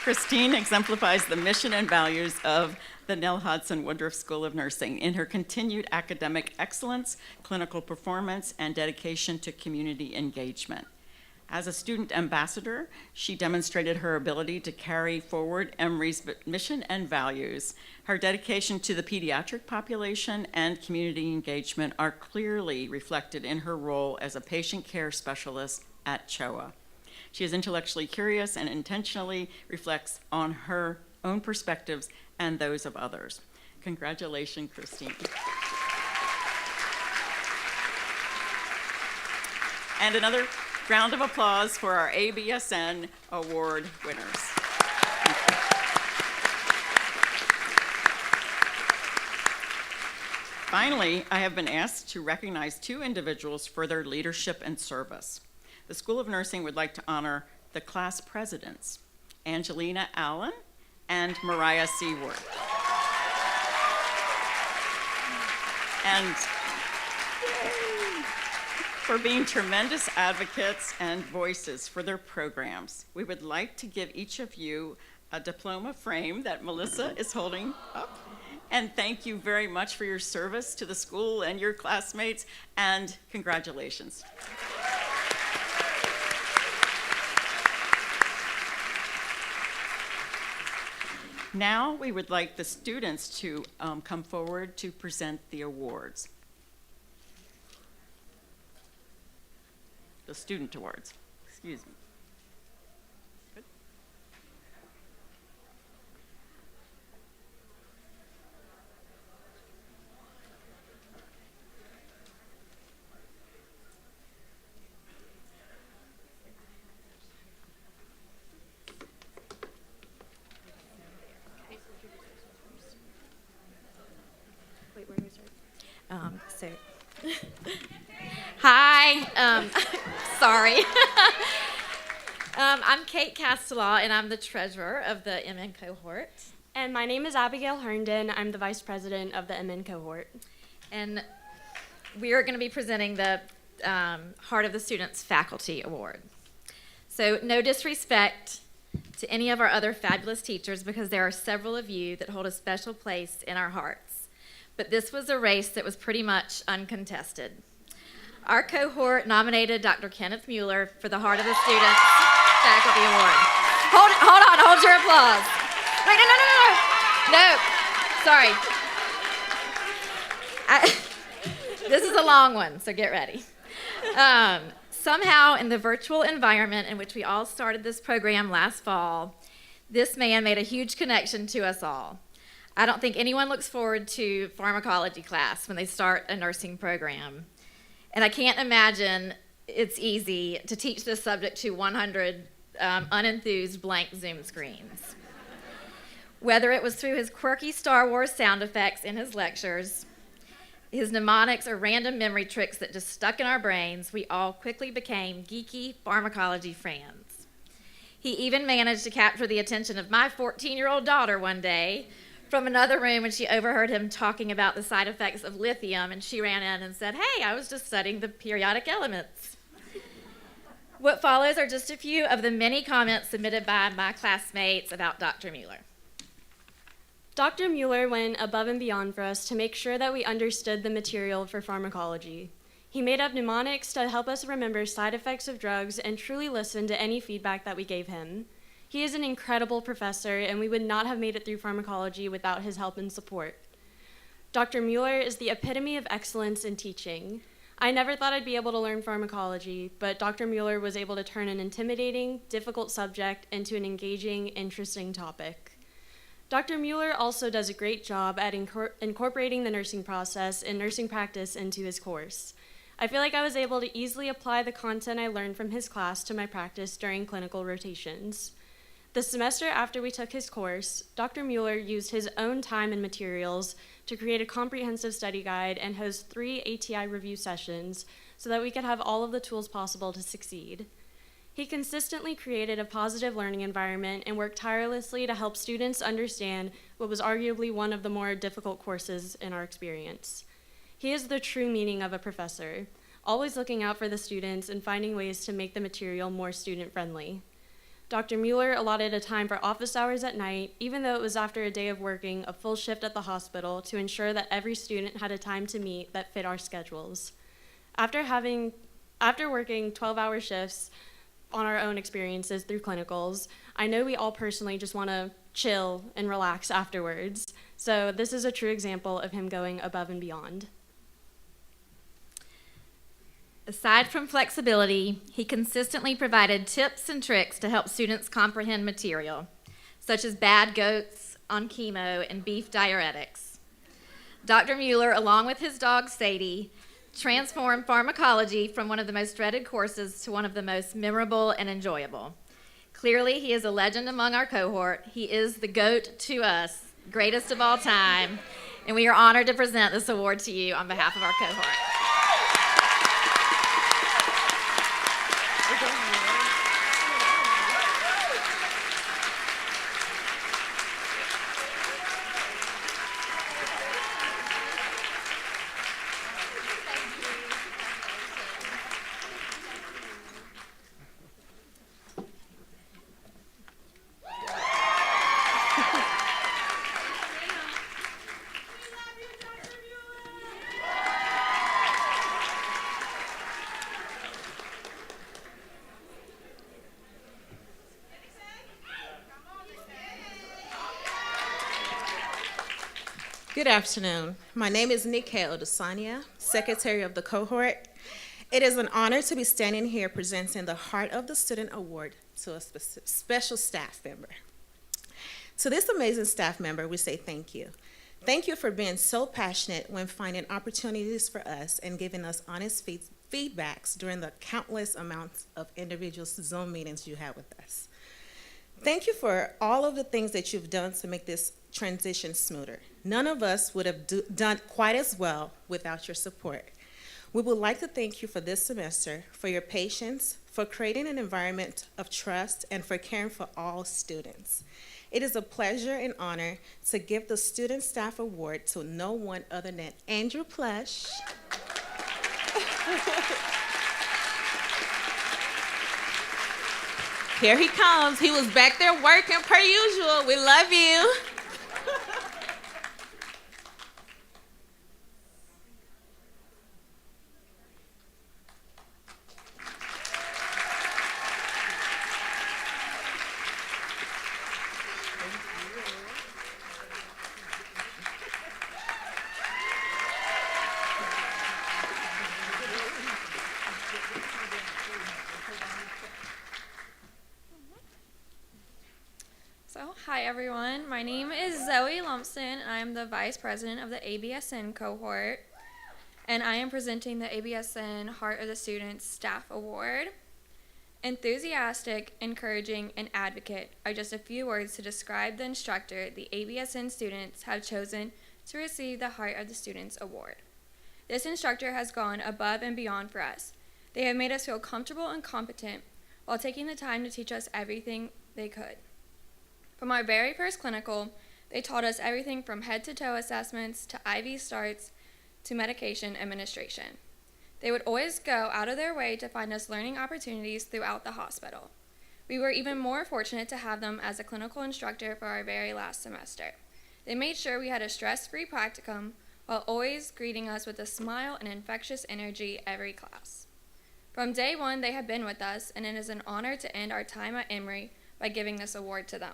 Christine exemplifies the mission and values of the Nell Hodson Woodruff School of Nursing in her continued academic excellence, clinical performance, and dedication to community engagement. As a student ambassador, she demonstrated her ability to carry forward Emory's mission and values. Her dedication to the pediatric population and community engagement are clearly reflected in her role as a patient care specialist at CHOA. She is intellectually curious and intentionally reflects on her own perspectives and those of others. Congratulations, Christine. And another round of applause for our ABSN Award winners. Finally, I have been asked to recognize two individuals for their leadership and service. The School of Nursing would like to honor the class presidents, Angelina Allen and Mariah Seaward. And for being tremendous advocates and voices for their programs. We would like to give each of you a diploma frame that Melissa is holding up. And thank you very much for your service to the school and your classmates, and congratulations. Now we would like the students to come forward to present the awards. The student awards, excuse me. Good. Wait, where do we start? Hi, sorry. I'm Kate Castellaw, and I'm the treasurer of the MN cohort. And my name is Abigail Herndon. I'm the vice president of the MN cohort. And we are going to be presenting the Heart of the Students Faculty Award. So no disrespect to any of our other fabulous teachers, because there are several of you that hold a special place in our hearts. But this was a race that was pretty much uncontested. Our cohort nominated Dr. Kenneth Mueller for the Heart of the Students Faculty Award. Hold your applause. Wait, no, sorry. This is a long one, so get ready. Somehow, in the virtual environment in which we all started this program last fall, this man made a huge connection to us all. I don't think anyone looks forward to pharmacology class when they start a nursing program. And I can't imagine it's easy to teach this subject to 100 unenthused blank Zoom screens. Whether it was through his quirky Star Wars sound effects in his lectures, his mnemonics or random memory tricks that just stuck in our brains, we all quickly became geeky pharmacology fans. He even managed to capture the attention of my 14-year-old daughter one day from another room when she overheard him talking about the side effects of lithium, and she ran in and said, "Hey, I was just studying the periodic elements." What follows are just a few of the many comments submitted by my classmates about Dr. Mueller. Dr. Mueller went above and beyond for us to make sure that we understood the material for pharmacology. He made up mnemonics to help us remember side effects of drugs and truly listen to any feedback that we gave him. He is an incredible professor, and we would not have made it through pharmacology without his help and support. Dr. Mueller is the epitome of excellence in teaching. I never thought I'd be able to learn pharmacology, but Dr. Mueller was able to turn an intimidating, difficult subject into an engaging, interesting topic. Dr. Mueller also does a great job at incorporating the nursing process and nursing practice into his course. I feel like I was able to easily apply the content I learned from his class to my practice during clinical rotations. The semester after we took his course, Dr. Mueller used his own time and materials to create a comprehensive study guide and host 3 ATI review sessions so that we could have all of the tools possible to succeed. He consistently created a positive learning environment and worked tirelessly to help students understand what was arguably one of the more difficult courses in our experience. He is the true meaning of a professor, always looking out for the students and finding ways to make the material more student-friendly. Dr. Mueller allotted a time for office hours at night, even though it was after a day of working a full shift at the hospital, to ensure that every student had a time to meet that fit our schedules. After working 12-hour shifts on our own experiences through clinicals, I know we all personally just want to chill and relax afterwards. So this is a true example of him going above and beyond. Aside from flexibility, he consistently provided tips and tricks to help students comprehend material, such as bad goats on chemo and beef diuretics. Dr. Mueller, along with his dog Sadie, transformed pharmacology from one of the most dreaded courses to one of the most memorable and enjoyable. Clearly, he is a legend among our cohort. He is the GOAT to us, greatest of all time, and we are honored to present this award to you on behalf of our cohort. Good afternoon. My name is Mccauley, Secretary of the Cohort. It is an honor to be standing here presenting the Heart of the Student Award to a special staff member. To this amazing staff member, we say thank you. Thank you for being so passionate when finding opportunities for us and giving us honest feedbacks during the countless amounts of individual Zoom meetings you had with us. Thank you for all of the things that you've done to make this transition smoother. None of us would have done quite as well without your support. We would like to thank you for this semester, for your patience, for creating an environment of trust, and for caring for all students. It is a pleasure and honor to give the Student Staff Award to no one other than Andrew Plush. Here he comes. He was back there working per usual. We love you. Hi everyone, my name is Zoe Lumpson. I'm the Vice President of the ABSN cohort, and I am presenting the ABSN Heart of the Students Staff Award. Enthusiastic, encouraging, and advocate are just a few words to describe the instructor the ABSN students have chosen to receive the Heart of the Students Award. This instructor has gone above and beyond for us. They have made us feel comfortable and competent while taking the time to teach us everything they could. From our very first clinical, they taught us everything from head-to-toe assessments to IV starts to medication administration. They would always go out of their way to find us learning opportunities throughout the hospital. We were even more fortunate to have them as a clinical instructor for our very last semester. They made sure we had a stress-free practicum while always greeting us with a smile and infectious energy every class. From day one, they have been with us, and it is an honor to end our time at Emory by giving this award to them.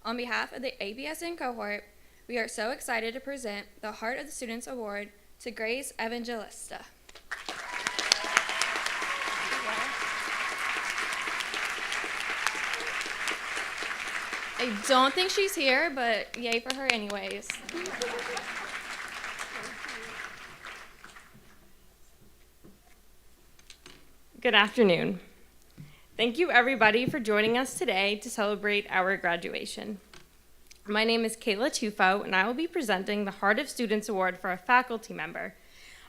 On behalf of the ABSN cohort, we are so excited to present the Heart of the Students Award to Grace Evangelista. I don't think she's here, but yay for her anyways. Good afternoon. Thank you everybody for joining us today to celebrate our graduation. My name is Kayla Tufo, and I will be presenting the Heart of Students Award for a faculty member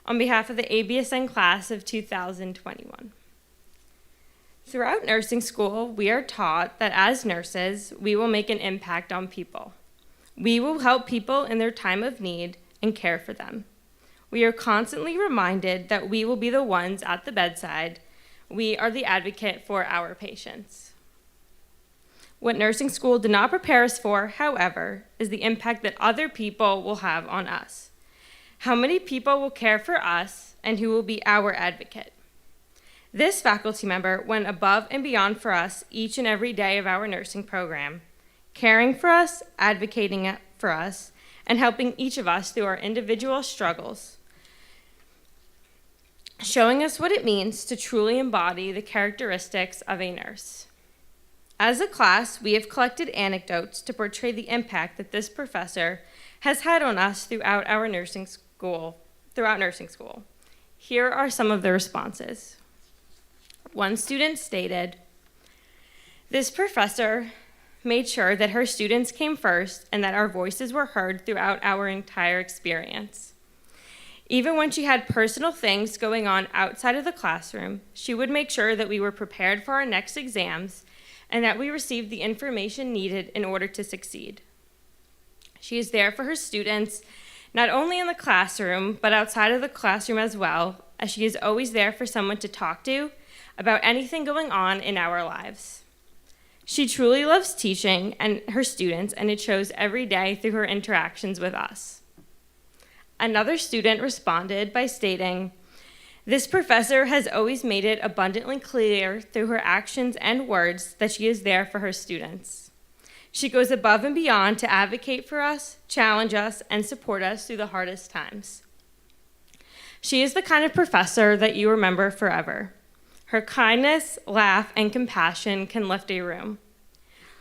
on behalf of the ABSN class of 2021. Throughout nursing school, we are taught that as nurses, we will make an impact on people. We will help people in their time of need and care for them. We are constantly reminded that we will be the ones at the bedside. We are the advocate for our patients. What nursing school did not prepare us for, however, is the impact that other people will have on us. How many people will care for us and who will be our advocate? This faculty member went above and beyond for us each and every day of our nursing program, caring for us, advocating for us, and helping each of us through our individual struggles, showing us what it means to truly embody the characteristics of a nurse. As a class, we have collected anecdotes to portray the impact that this professor has had on us throughout nursing school. Here are some of the responses. One student stated, "This professor made sure that her students came first and that our voices were heard throughout our entire experience. Even when she had personal things going on outside of the classroom, she would make sure that we were prepared for our next exams and that we received the information needed in order to succeed. She is there for her students, not only in the classroom, but outside of the classroom as well, as she is always there for someone to talk to about anything going on in our lives. She truly loves teaching and her students, and it shows every day through her interactions with us." Another student responded by stating, "This professor has always made it abundantly clear through her actions and words that she is there for her students. She goes above and beyond to advocate for us, challenge us, and support us through the hardest times. She is the kind of professor that you remember forever. Her kindness, laugh, and compassion can lift a room.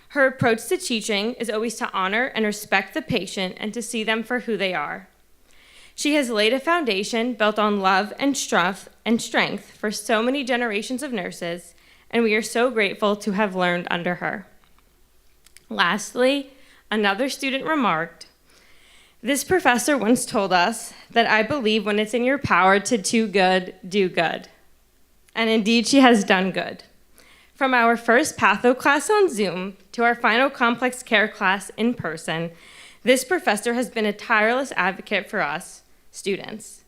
Her approach to teaching is always to honor and respect the patient and to see them for who they are. She has laid a foundation built on love and strength for so many generations of nurses, and we are so grateful to have learned under her." Lastly, another student remarked, "This professor once told us that I believe when it's in your power to do good, do good." And indeed, she has done good. From our first patho class on Zoom to our final complex care class in person, this professor has been a tireless advocate for us, students.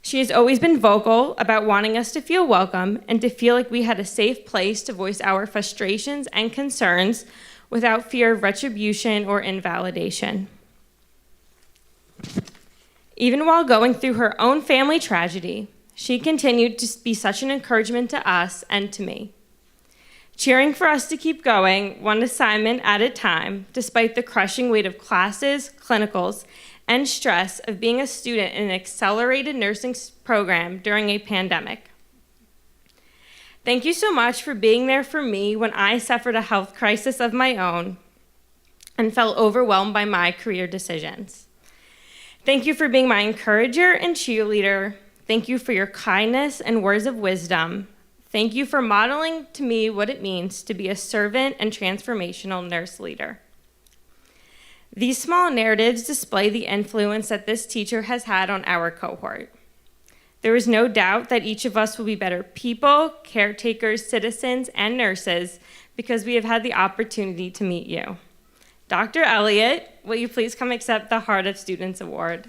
She has always been vocal about wanting us to feel welcome and to feel like we had a safe place to voice our frustrations and concerns without fear of retribution or invalidation. Even while going through her own family tragedy, she continued to be such an encouragement to us and to me, cheering for us to keep going one assignment at a time, despite the crushing weight of classes, clinicals, and stress of being a student in an accelerated nursing program during a pandemic. Thank you so much for being there for me when I suffered a health crisis of my own and felt overwhelmed by my career decisions. Thank you for being my encourager and cheerleader. Thank you for your kindness and words of wisdom. Thank you for modeling to me what it means to be a servant and transformational nurse leader. These small narratives display the influence that this teacher has had on our cohort. There is no doubt that each of us will be better people, caretakers, citizens, and nurses because we have had the opportunity to meet you. Dr. Elliott, will you please come accept the Heart of Students Award?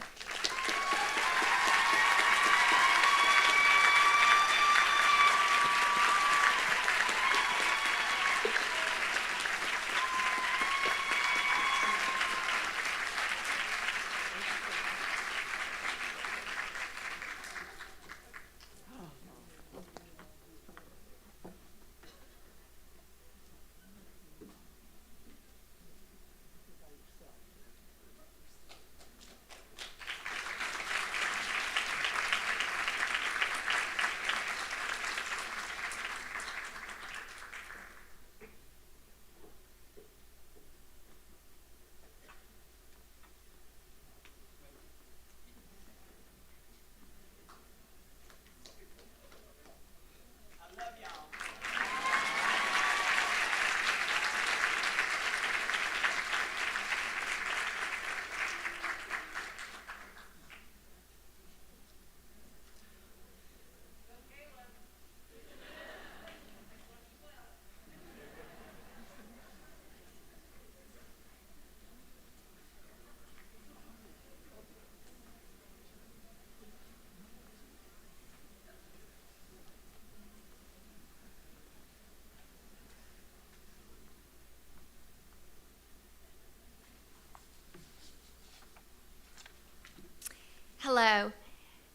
Hello,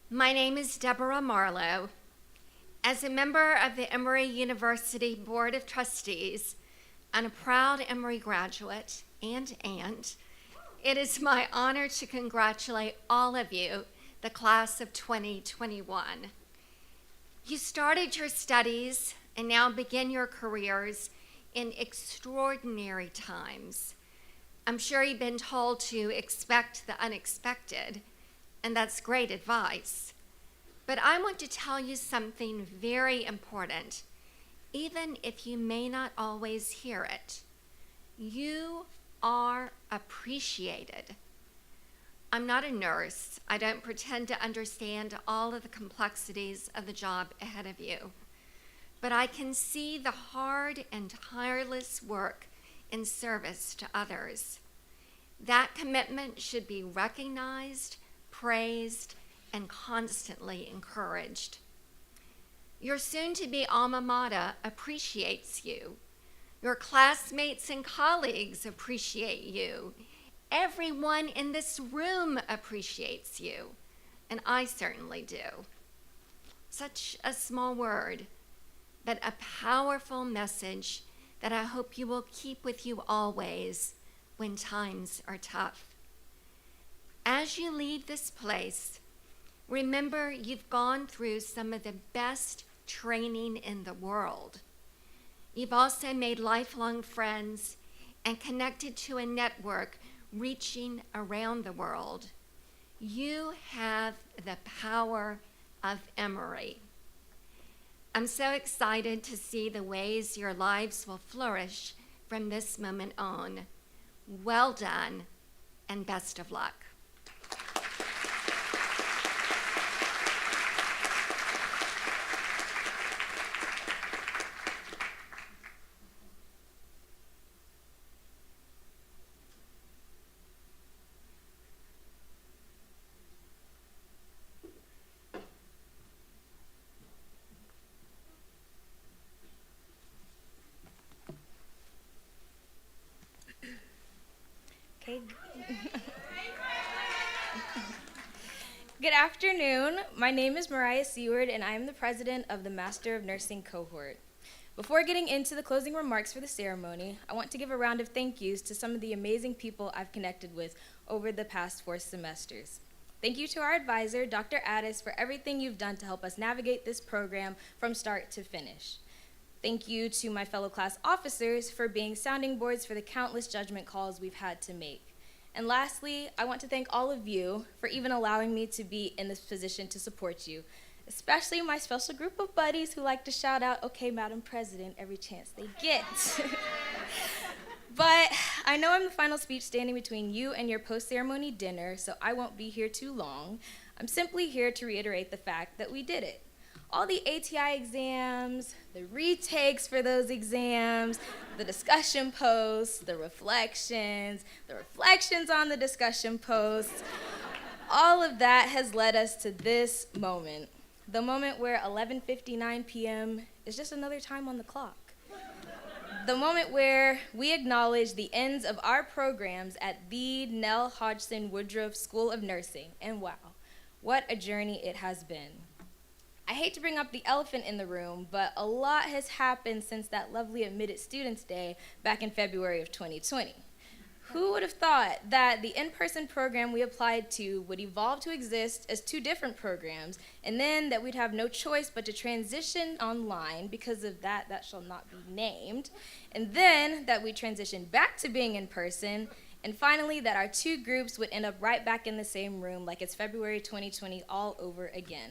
my name is Deborah Marlow. As a member of the Emory University Board of Trustees and a proud Emory graduate and aunt, it is my honor to congratulate all of you, the class of 2021. You started your studies and now begin your careers in extraordinary times. I'm sure you've been told to expect the unexpected, and that's great advice. But I want to tell you something very important, even if you may not always hear it. You are appreciated. I'm not a nurse. I don't pretend to understand all of the complexities of the job ahead of you. But I can see the hard and tireless work in service to others. That commitment should be recognized, praised, and constantly encouraged. Your soon-to-be alma mater appreciates you. Your classmates and colleagues appreciate you. Everyone in this room appreciates you, and I certainly do. Such a small word, but a powerful message that I hope you will keep with you always when times are tough. As you leave this place, remember you've gone through some of the best training in the world. You've also made lifelong friends and connected to a network reaching around the world. You have the power of Emory. I'm so excited to see the ways your lives will flourish from this moment on. Well done, and best of luck. Okay. Good afternoon. My name is Mariah Seward, and I am the president of the Master of Nursing cohort. Before getting into the closing remarks for the ceremony, I want to give a round of thank yous to some of the amazing people I've connected with over the past 4 semesters. Thank you to our advisor, Dr. Addis, for everything you've done to help us navigate this program from start to finish. Thank you to my fellow class officers for being sounding boards for the countless judgment calls we've had to make. And lastly, I want to thank all of you for even allowing me to be in this position to support you, especially my special group of buddies who like to shout out, "Okay, Madam President," every chance they get. But I know I'm the final speech standing between you and your post-ceremony dinner, so I won't be here too long. I'm simply here to reiterate the fact that we did it. All the ATI exams, the retakes for those exams, the discussion posts, the reflections on the discussion posts, all of that has led us to this moment. The moment where 11:59 p.m. is just another time on the clock. The moment where we acknowledge the ends of our programs at the Nell Hodgson Woodruff School of Nursing. And wow, what a journey it has been. I hate to bring up the elephant in the room, but a lot has happened since that lovely Admitted Students Day back in February of 2020. Who would have thought that the in-person program we applied to would evolve to exist as two different programs, and then that we'd have no choice but to transition online because of that shall not be named, and then that we'd transition back to being in person, and finally that our two groups would end up right back in the same room like it's February 2020 all over again.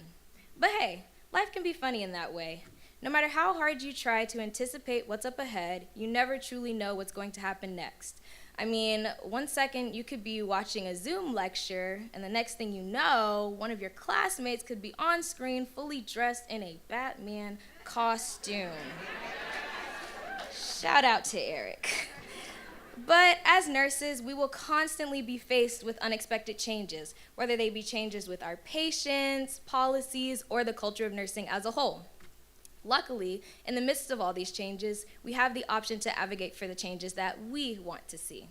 But hey, life can be funny in that way. No matter how hard you try to anticipate what's up ahead, you never truly know what's going to happen next. I mean, 1 second you could be watching a Zoom lecture, and the next thing you know, one of your classmates could be on screen fully dressed in a Batman costume. Shout out to Eric. But as nurses, we will constantly be faced with unexpected changes, whether they be changes with our patients, policies, or the culture of nursing as a whole. Luckily, in the midst of all these changes, we have the option to advocate for the changes that we want to see.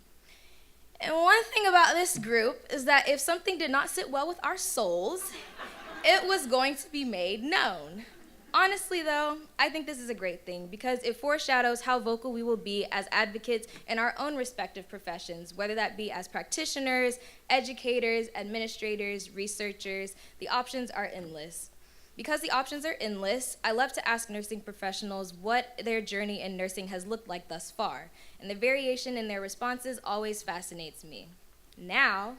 And one thing about this group is that if something did not sit well with our souls, it was going to be made known. Honestly, though, I think this is a great thing because it foreshadows how vocal we will be as advocates in our own respective professions, whether that be as practitioners, educators, administrators, researchers. The options are endless. Because the options are endless, I love to ask nursing professionals what their journey in nursing has looked like thus far, and the variation in their responses always fascinates me. Now,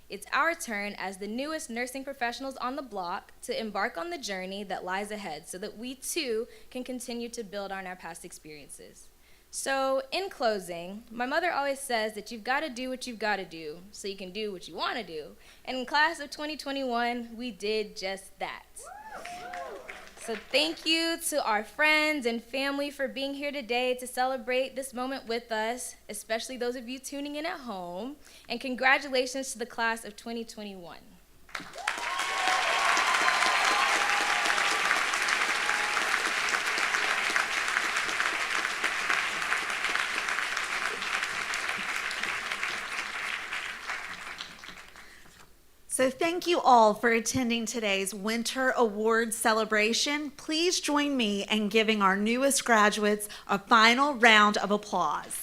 it's our turn as the newest nursing professionals on the block to embark on the journey that lies ahead so that we too can continue to build on our past experiences. So, in closing, my mother always says that you've got to do what you've got to do so you can do what you want to do. And in class of 2021, we did just that. So thank you to our friends and family for being here today to celebrate this moment with us, especially those of you tuning in at home. And congratulations to the class of 2021. So thank you all for attending today's Winter Awards celebration. Please join me in giving our newest graduates a final round of applause.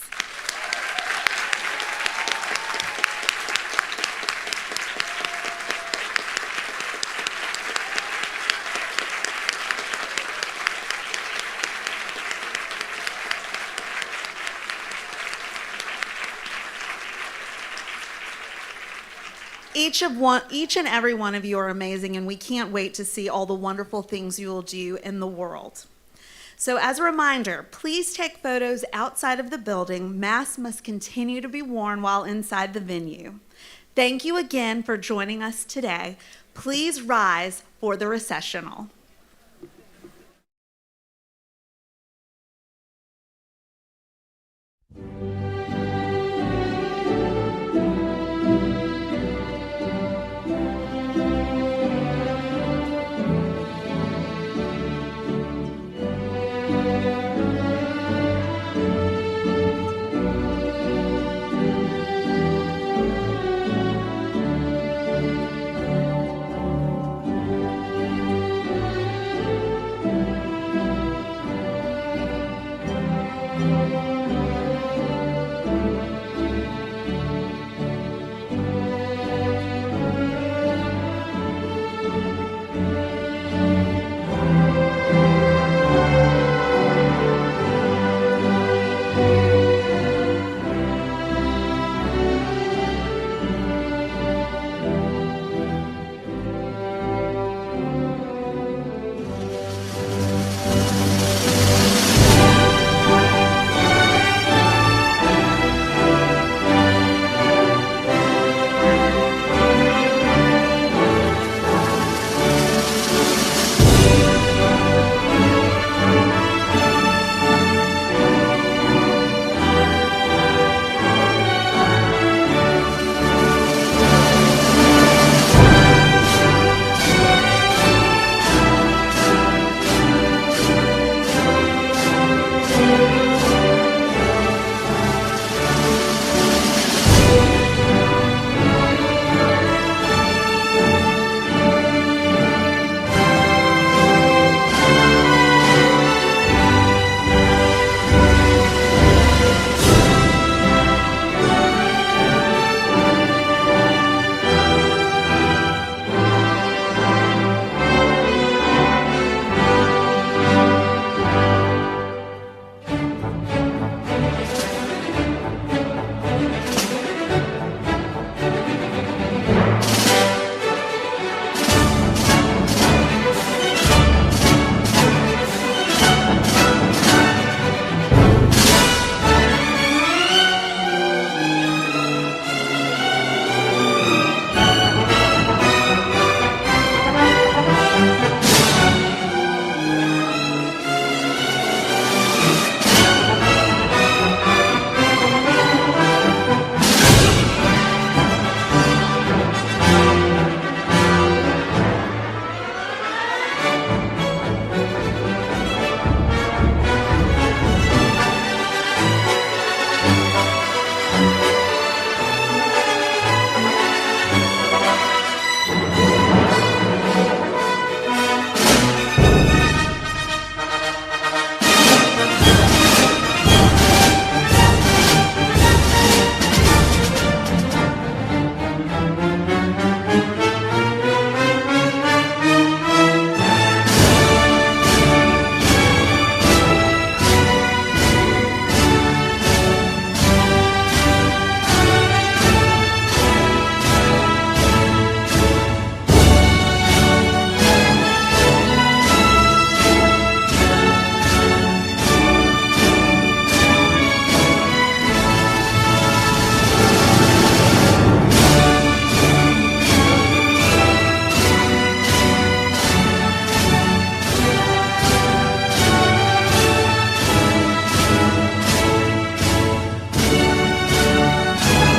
Each and every one of you are amazing, and we can't wait to see all the wonderful things you will do in the world. So as a reminder, please take photos outside of the building. Masks must continue to be worn while inside the venue. Thank you again for joining us today. Please rise for the recessional.